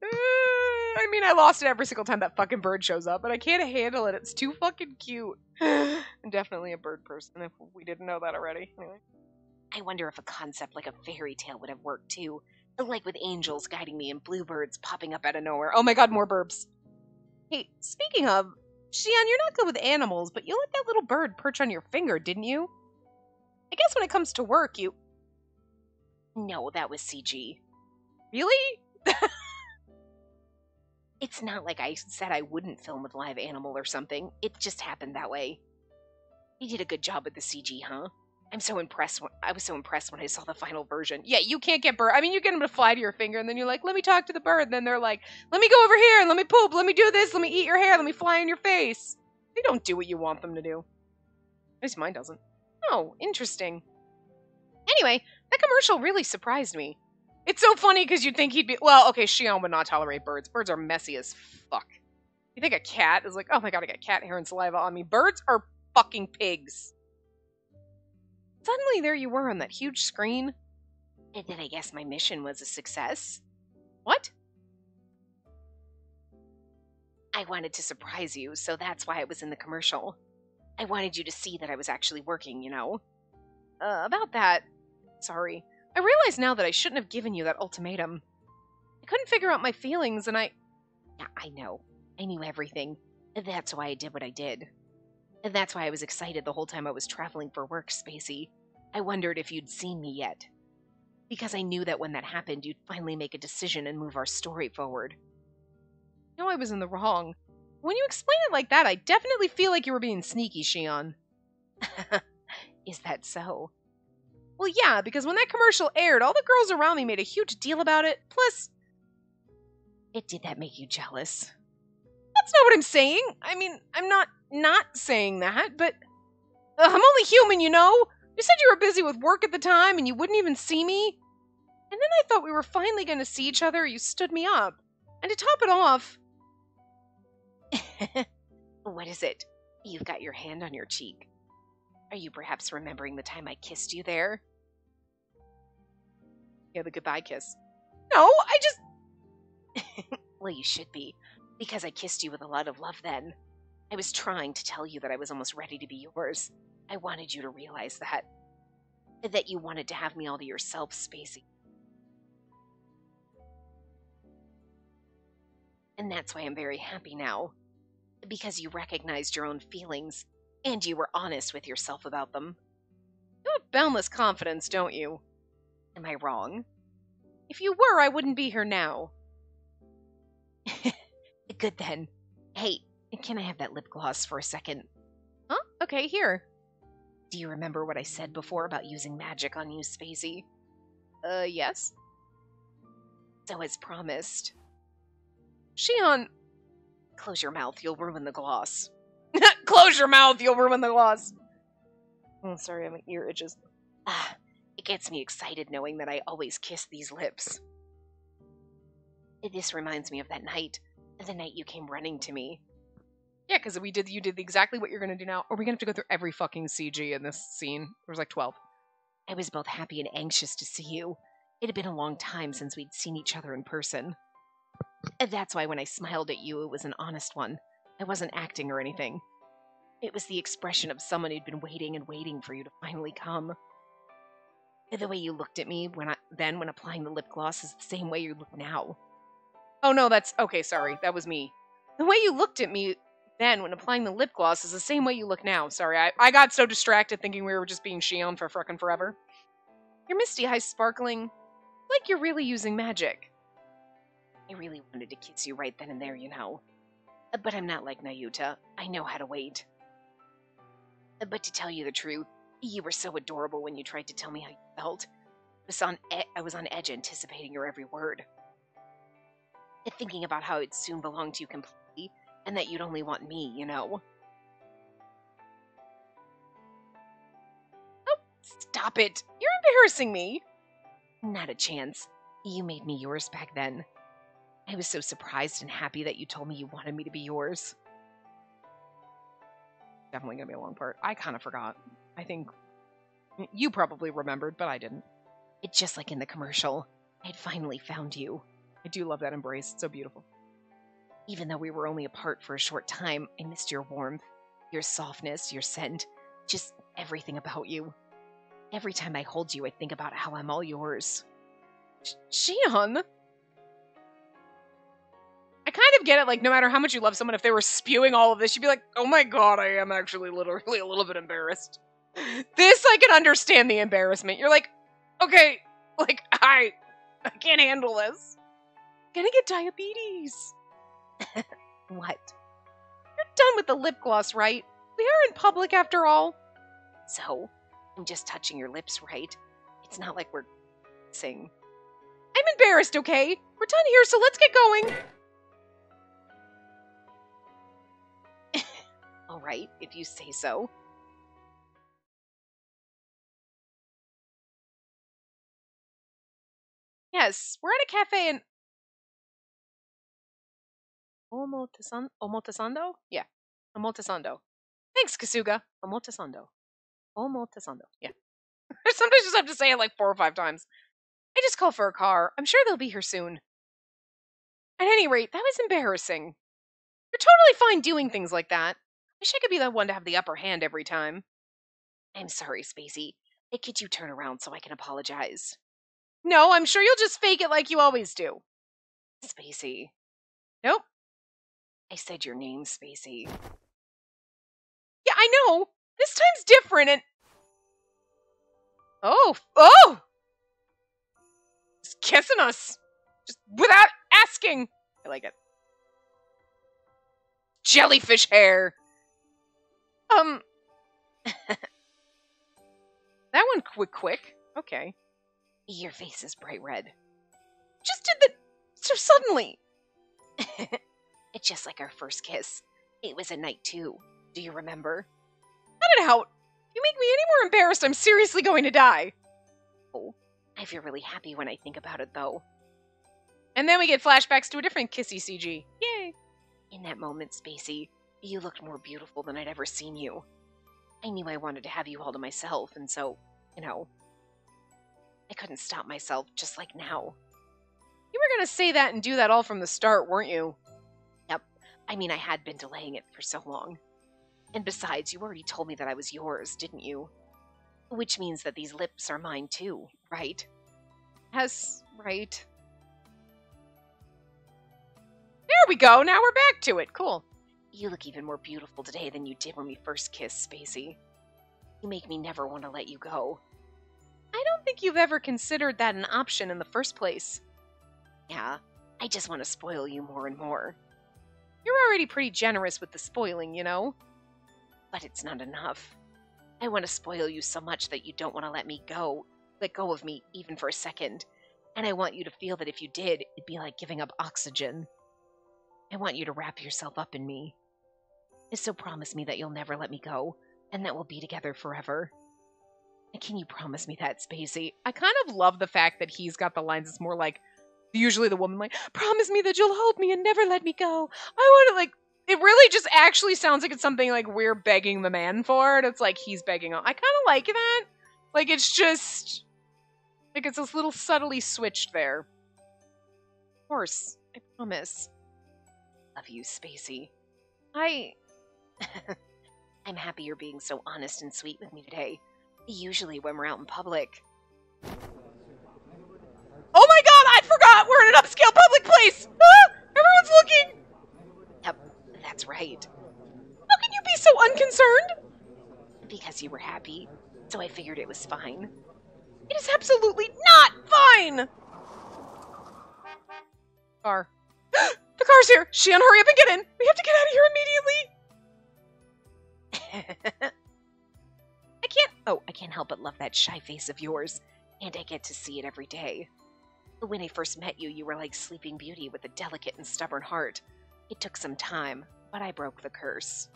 I mean, I lost it every single time that fucking bird shows up, but I can't handle it. It's too fucking cute. I'm definitely a bird person, if we didn't know that already. Anyway. I wonder if a concept like a fairy tale would have worked, too. Like with angels guiding me and bluebirds popping up out of nowhere. Oh my god, more burbs. Hey, speaking of, Shion, you're not good with animals, but you let that little bird perch on your finger, didn't you? I guess when it comes to work, you... No, that was CG. Really? It's not like I said I wouldn't film with live animal or something. It just happened that way. You did a good job with the CG, huh? I was so impressed when I saw the final version. Yeah, you can't get bird. I mean, you get them to fly to your finger, and then you're like, let me talk to the bird. And then they're like, let me go over here, and let me poop, let me do this, let me eat your hair, let me fly in your face. They don't do what you want them to do. At least mine doesn't. Oh, interesting. Anyway, that commercial really surprised me. It's so funny because you'd think he'd be... Well, okay, Shion would not tolerate birds. Birds are messy as fuck. You think a cat is like, oh my god, I got cat hair and saliva on me. Birds are fucking pigs. Suddenly there you were on that huge screen. And then I guess my mission was a success. What? I wanted to surprise you, so that's why I was in the commercial. I wanted you to see that I was actually working, you know. About that... Sorry. I realize now that I shouldn't have given you that ultimatum. I couldn't figure out my feelings, and I... Yeah, I know. I knew everything. That's why I did what I did. And that's why I was excited the whole time I was traveling for work, Spacey. I wondered if you'd seen me yet. Because I knew that when that happened, you'd finally make a decision and move our story forward. I know I was in the wrong. When you explain it like that, I definitely feel like you were being sneaky, Shion. Is that so? Well, yeah, because when that commercial aired, all the girls around me made a huge deal about it. Plus, did that make you jealous? That's not what I'm saying. I mean, I'm not saying that, but I'm only human, you know? You said you were busy with work at the time and you wouldn't even see me. And then I thought we were finally going to see each other. You stood me up. And to top it off... What is it? You've got your hand on your cheek. Are you perhaps remembering the time I kissed you there? Yeah, the goodbye kiss. No, I just... Well, you should be, because I kissed you with a lot of love then. I was trying to tell you that I was almost ready to be yours. I wanted you to realize that. That you wanted to have me all to yourself, Spacey. And that's why I'm very happy now. Because you recognized your own feelings, and you were honest with yourself about them. You have boundless confidence, don't you? Am I wrong? If you were, I wouldn't be here now. Good then. Hey, can I have that lip gloss for a second? Huh? Okay, here. Do you remember what I said before about using magic on you, Spacey? Yes. So as promised. Shion, Close your mouth, you'll ruin the gloss. Close your mouth, you'll ruin the gloss. Oh, sorry, my ear itches. It gets me excited knowing that I always kiss these lips. This reminds me of that night, the night you came running to me. Yeah, because you did exactly what you're going to do now. Or are we going to have to go through every fucking CG in this scene? There was like 12. I was both happy and anxious to see you. It had been a long time since we'd seen each other in person. And that's why when I smiled at you, it was an honest one. I wasn't acting or anything. It was the expression of someone who'd been waiting and waiting for you to finally come. The way you looked at me when applying the lip gloss is the same way you look now. Oh no, that's... Okay, sorry. That was me. The way you looked at me then when applying the lip gloss is the same way you look now. Sorry, I got so distracted thinking we were just being Shion for frickin' forever. Your misty eyes sparkling like you're really using magic. I really wanted to kiss you right then and there, you know. But I'm not like Nayuta. I know how to wait. But to tell you the truth, you were so adorable when you tried to tell me how you felt. I was on edge anticipating your every word. Thinking about how it'd soon belong to you completely, and that you'd only want me, you know. Oh, stop it! You're embarrassing me! Not a chance. You made me yours back then. I was so surprised and happy that you told me you wanted me to be yours. Definitely gonna be a long part. I kind of forgot. I think you probably remembered, but I didn't. It's just like in the commercial. I'd finally found you. I do love that embrace. It's so beautiful. Even though we were only apart for a short time, I missed your warmth, your softness, your scent, just everything about you. Every time I hold you, I think about how I'm all yours. Shion? I kind of get it, like, no matter how much you love someone, if they were spewing all of this, you'd be like, oh my god, I am actually literally a little bit embarrassed. This, I can understand the embarrassment. You're like, okay, like, I can't handle this. Gonna get diabetes. What? You're done with the lip gloss, right? We are in public after all. So, I'm just touching your lips, right? It's not like we're kissing. I'm embarrassed, okay? We're done here, so let's get going. All right, if you say so. Yes, we're at a cafe in Omotesando? Yeah, Omotesando. Thanks, Kasuga. Omotesando. Omotesando. Yeah. Sometimes you just have to say it like 4 or 5 times. I just called for a car. I'm sure they'll be here soon. At any rate, that was embarrassing. You're totally fine doing things like that. I wish I could be the one to have the upper hand every time. I'm sorry, Spacey. Could you turn around so I can apologize? No, I'm sure you'll just fake it like you always do. Spacey. Nope. I said your name, Spacey. Yeah, I know. This time's different and... Oh! Just kissing us. Just without asking. I like it. Jellyfish hair. That one quick. Okay. Your face is bright red. Just did the... so suddenly. It's just like our first kiss. It was a night too. Do you remember? Cut it out. If you make me any more embarrassed, I'm seriously going to die. Oh, I feel really happy when I think about it, though. And then we get flashbacks to a different kissy CG. Yay! In that moment, Spacey, you looked more beautiful than I'd ever seen you. I knew I wanted to have you all to myself, and so, you know, I couldn't stop myself, just like now. You were going to say that and do that all from the start, weren't you? Yep. I mean, I had been delaying it for so long. And besides, you already told me that I was yours, didn't you? Which means that these lips are mine too, right? Yes, right. There we go, now we're back to it, cool. You look even more beautiful today than you did when we first kissed, Spacey. You make me never want to let you go. I don't think you've ever considered that an option in the first place. Yeah, I just want to spoil you more and more. You're already pretty generous with the spoiling, you know? But it's not enough. I want to spoil you so much that you don't want to let go of me even for a second. And I want you to feel that if you did, it'd be like giving up oxygen. I want you to wrap yourself up in me. So promise me that you'll never let me go, and that we'll be together forever. And can you promise me that, Spacey? I kind of love the fact that he's got the lines. It's more like, usually the woman like, promise me that you'll hold me and never let me go. I want to, like, it really just actually sounds like it's something like we're begging the man for it. It's like he's begging. I kind of like that. Like, it's just, like, it's this little subtly switched there. Of course, I promise. Love you, Spacey. I'm happy you're being so honest and sweet with me today. Usually when we're out in public. Oh my god, I forgot! We're in an upscale public place! Ah! Everyone's looking! Yep, that's right. How can you be so unconcerned? Because you were happy, so I figured it was fine. It is absolutely not fine! Car. The car's here! Shion, hurry up and get in! We have to get out of here immediately! I can't help but love that shy face of yours, and I get to see it every day. When I first met you, you were like Sleeping Beauty with a delicate and stubborn heart. It took some time, but I broke the curse.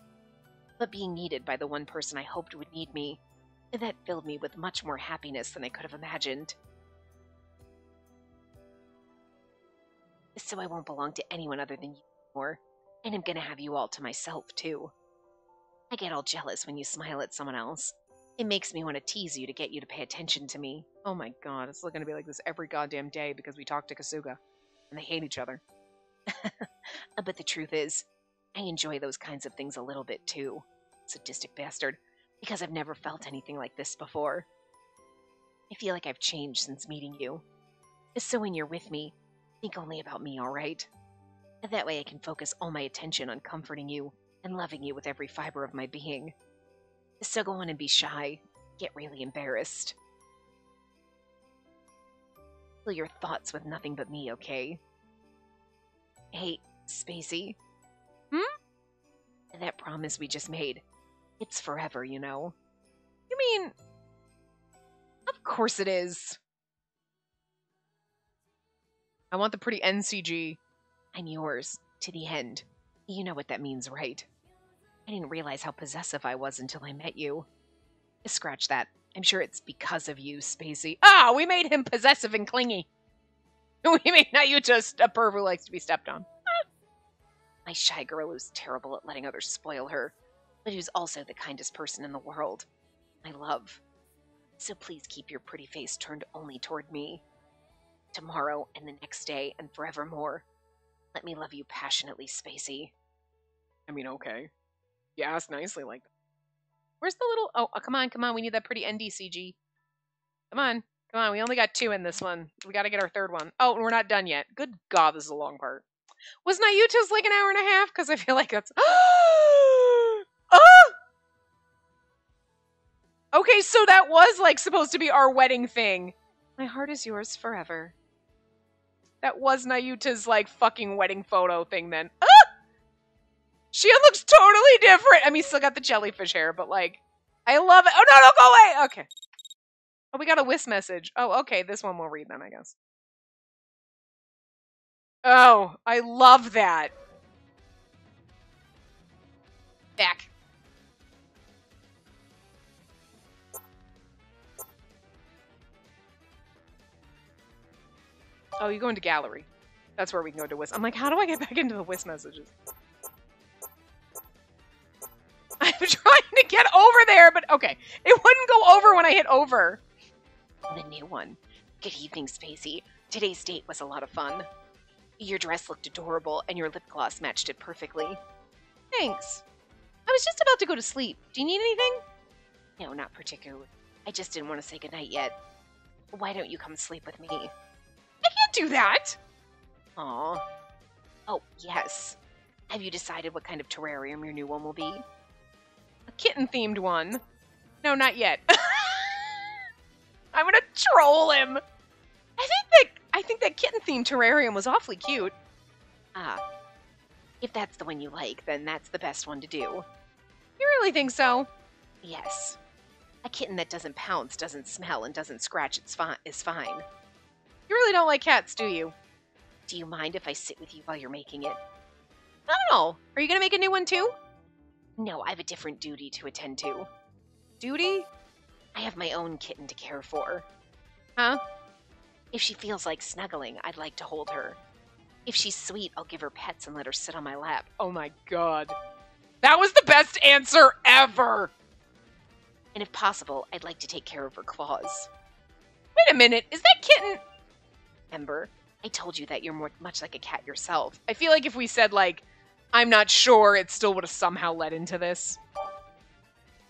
But being needed by the one person I hoped would need me, that filled me with much more happiness than I could have imagined. So I won't belong to anyone other than you anymore, and I'm gonna have you all to myself, too. I get all jealous when you smile at someone else. It makes me want to tease you to get you to pay attention to me. Oh my god, it's going to be like this every goddamn day because we talk to Kasuga, and they hate each other. But the truth is, I enjoy those kinds of things a little bit too, sadistic bastard, because I've never felt anything like this before. I feel like I've changed since meeting you. So when you're with me, think only about me, alright? That way I can focus all my attention on comforting you and loving you with every fiber of my being. So go on and be shy. Get really embarrassed. Fill your thoughts with nothing but me, okay? Hey, Spacey. That promise we just made, it's forever, you know? You mean... Of course it is. I want the pretty NCG. I'm yours, to the end. You know what that means, right? I didn't realize how possessive I was until I met you. Scratch that. I'm sure it's because of you, Spacey. Ah, we made him possessive and clingy. We made Nayuta just a perv who likes to be stepped on. My shy girl who's terrible at letting others spoil her, but who's also the kindest person in the world. My love. So please keep your pretty face turned only toward me. Tomorrow and the next day and forevermore. Let me love you passionately, Spacey. I mean, okay. You asked nicely like that. Where's the little... Oh, come on. We need that pretty NDCG. Come on. We only got 2 in this one. We got to get our 3rd one. Oh, we're not done yet. Good God, this is a long part. Was Nayuta's like an hour and a half? Because I feel like that's... Okay, so that was like supposed to be our wedding thing. My heart is yours forever. That was Nayuta's like fucking wedding photo thing then. She looks totally different. I mean, still got the jellyfish hair, but like, I love it. Oh, no, go away. Okay. Oh, we got a Whis message. Oh, okay. This one we'll read then, I guess. Oh, I love that. Back. Oh, you go into gallery. That's where we can go to Whis. I'm like, how do I get back into the Whis messages? I'm trying to get over there, but okay. It wouldn't go over when I hit over. The new one. Good evening, Spacey. Today's date was a lot of fun. Your dress looked adorable, and your lip gloss matched it perfectly. Thanks. I was just about to go to sleep. Do you need anything? No, not particularly. I just didn't want to say goodnight yet. Why don't you come sleep with me? I can't do that! Aw. Oh, yes. Have you decided what kind of terrarium your new one will be? A kitten-themed one. No, not yet. I'm gonna troll him. I think that kitten-themed terrarium was awfully cute. Ah. If that's the one you like, then that's the best one to do. You really think so? Yes. A kitten that doesn't pounce, doesn't smell, and doesn't scratch is fine. You really don't like cats, do you? Do you mind if I sit with you while you're making it? I don't know. Are you going to make a new one too? No, I have a different duty to attend to. Duty? I have my own kitten to care for. Huh? If she feels like snuggling, I'd like to hold her. If she's sweet, I'll give her pets and let her sit on my lap. Oh my god. That was the best answer ever! And if possible, I'd like to take care of her claws. Wait a minute, is that kitten... Ember, I told you that you're much like a cat yourself. I feel like if we said, like, I'm not sure, it still would have somehow led into this.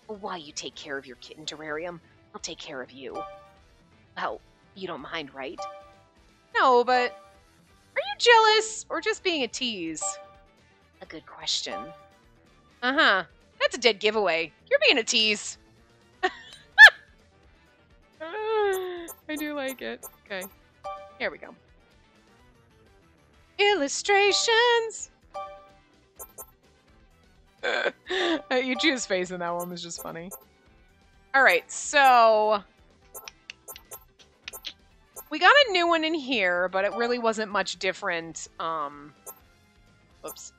While you take care of your kitten terrarium, I'll take care of you. Well, you don't mind, right? No, but... Are you jealous, or just being a tease? A good question. Uh-huh. That's a dead giveaway. You're being a tease. I do like it. Okay. Here we go. Illustrations! Yuchi's face in that one was just funny. Alright, so... We got a new one in here, but it really wasn't much different. Oops.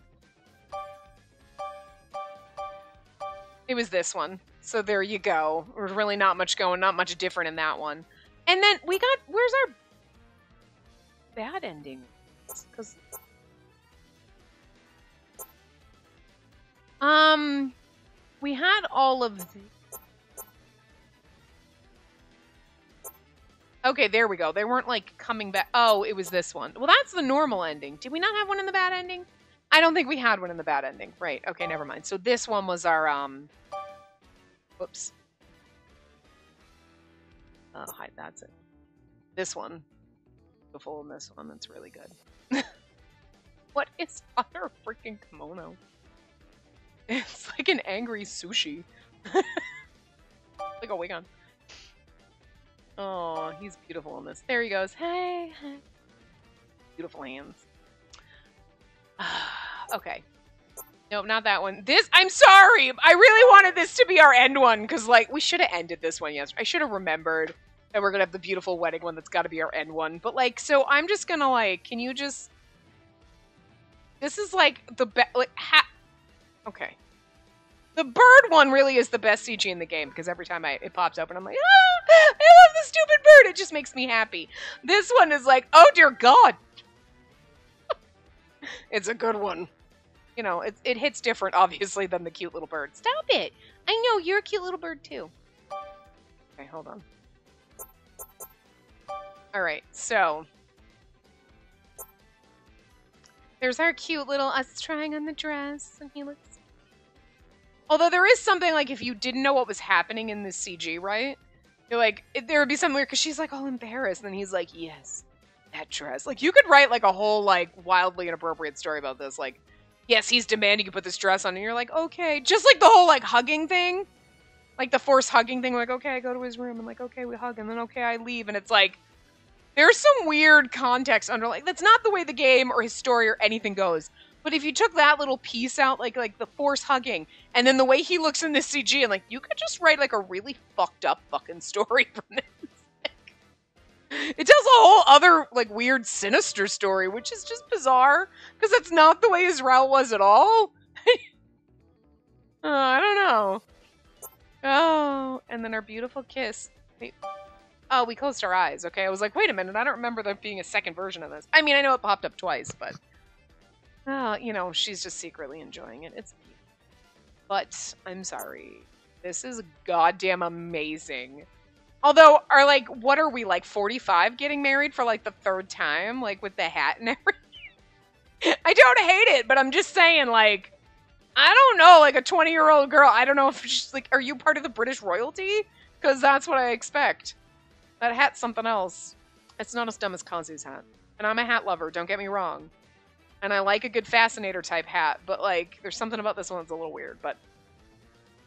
It was this one. So there you go. There's really not much different in that one. And then we got, where's our bad ending? Because we had all of the... Okay, there we go. They weren't, like, coming back. Oh, it was this one. Well, that's the normal ending. Did we not have one in the bad ending? I don't think we had one in the bad ending. Right. Okay, never mind. So this one was our, whoops. Oh, hide, that's it. This one. The full in this one. That's really good. What is on her freaking kimono? It's like an angry sushi. Like a wig on. Oh, he's beautiful in this. There he goes. Hey, hey. Beautiful hands. Okay. Nope, not that one. This, I'm sorry. I really wanted this to be our end one, because, like, we should have ended this one yesterday. I should have remembered that we're going to have the beautiful wedding one that's got to be our end one. But, like, so I'm just going to, like, can you just... This is, like, the best... Like, okay. The bird one really is the best CG in the game, because every time it pops up and I'm like, ah, I love the stupid bird. It just makes me happy. This one is like, oh dear God. It's a good one. You know, it hits different, obviously, than the cute little bird. Stop it. I know, you're a cute little bird, too. Okay, hold on. Alright, so. There's our cute little us trying on the dress, and he looks... Although there is something, like, if you didn't know what was happening in this CG, right? You're like, there would be something weird, because she's, like, all embarrassed, and he's like, yes, that dress. Like, you could write, like, a whole, like, wildly inappropriate story about this. Like, yes, he's demanding you put this dress on, and you're like, okay. Just like the whole, like, hugging thing. Like, the forced hugging thing. Like, okay, I go to his room, and like, okay, we hug, and then okay, I leave, and it's like, there's some weird context under, like, that's not the way the game or his story or anything goes. But if you took that little piece out, like the force hugging, and then the way he looks in this CG, and like, you could just write like a really fucked up fucking story from this. It tells a whole other like weird sinister story, which is just bizarre, because that's not the way Israel was at all. I don't know. Oh, and then our beautiful kiss. Wait. Oh, we closed our eyes. Okay, I was like, wait a minute, I don't remember there being a second version of this. I mean, I know it popped up twice, but... you know, she's just secretly enjoying it. It's beautiful. But, I'm sorry. This is goddamn amazing. Although, what are we, like, 45 getting married for, like, the third time? Like, with the hat and everything? I don't hate it, but I'm just saying, like, I don't know, like, a 20-year-old girl, I don't know if she's, like, are you part of the British royalty? Because that's what I expect. That hat's something else. It's not as dumb as Kazu's hat. And I'm a hat lover, don't get me wrong. And I like a good Fascinator type hat, but like, there's something about this one that's a little weird, but,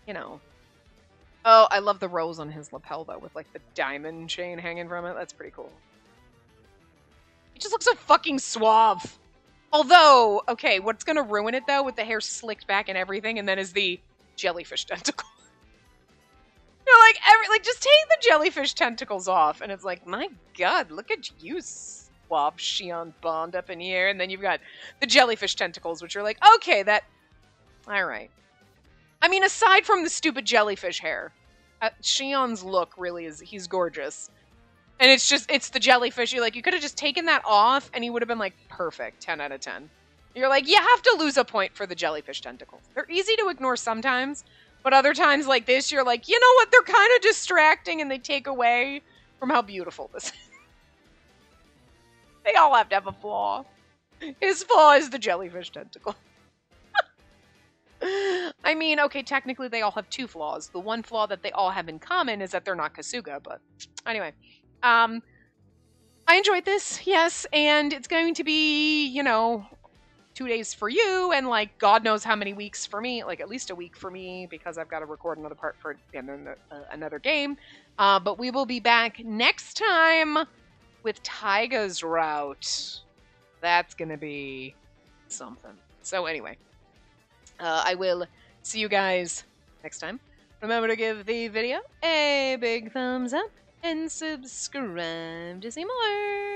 you know. Oh, I love the rose on his lapel, though, with like the diamond chain hanging from it. That's pretty cool. He just looks so fucking suave. Although, okay, what's gonna ruin it, though, with the hair slicked back and everything, and then is the jellyfish tentacle. You're like, just take the jellyfish tentacles off, and it's like, my God, look at you, plop Shion Bond up in here, and then you've got the jellyfish tentacles, which are like, okay, that... Alright. I mean, aside from the stupid jellyfish hair, Shion's look really is... He's gorgeous. And it's the jellyfish. You're like, you could have just taken that off, and he would have been like, perfect, 10 out of 10. You're like, you have to lose a point for the jellyfish tentacles. They're easy to ignore sometimes, but other times like this, you're like, you know what? They're kind of distracting, and they take away from how beautiful this is. They all have to have a flaw. His flaw is the jellyfish tentacle. I mean, okay, technically they all have 2 flaws. The one flaw that they all have in common is that they're not Kasuga, but anyway. I enjoyed this, yes, and it's going to be, you know, 2 days for you, and like God knows how many weeks for me, like at least a week for me, because I've got to record another part for another game. But we will be back next time with Taiga's route. That's gonna be something. So anyway, I will see you guys next time. Remember to give the video a big thumbs up and subscribe to see more.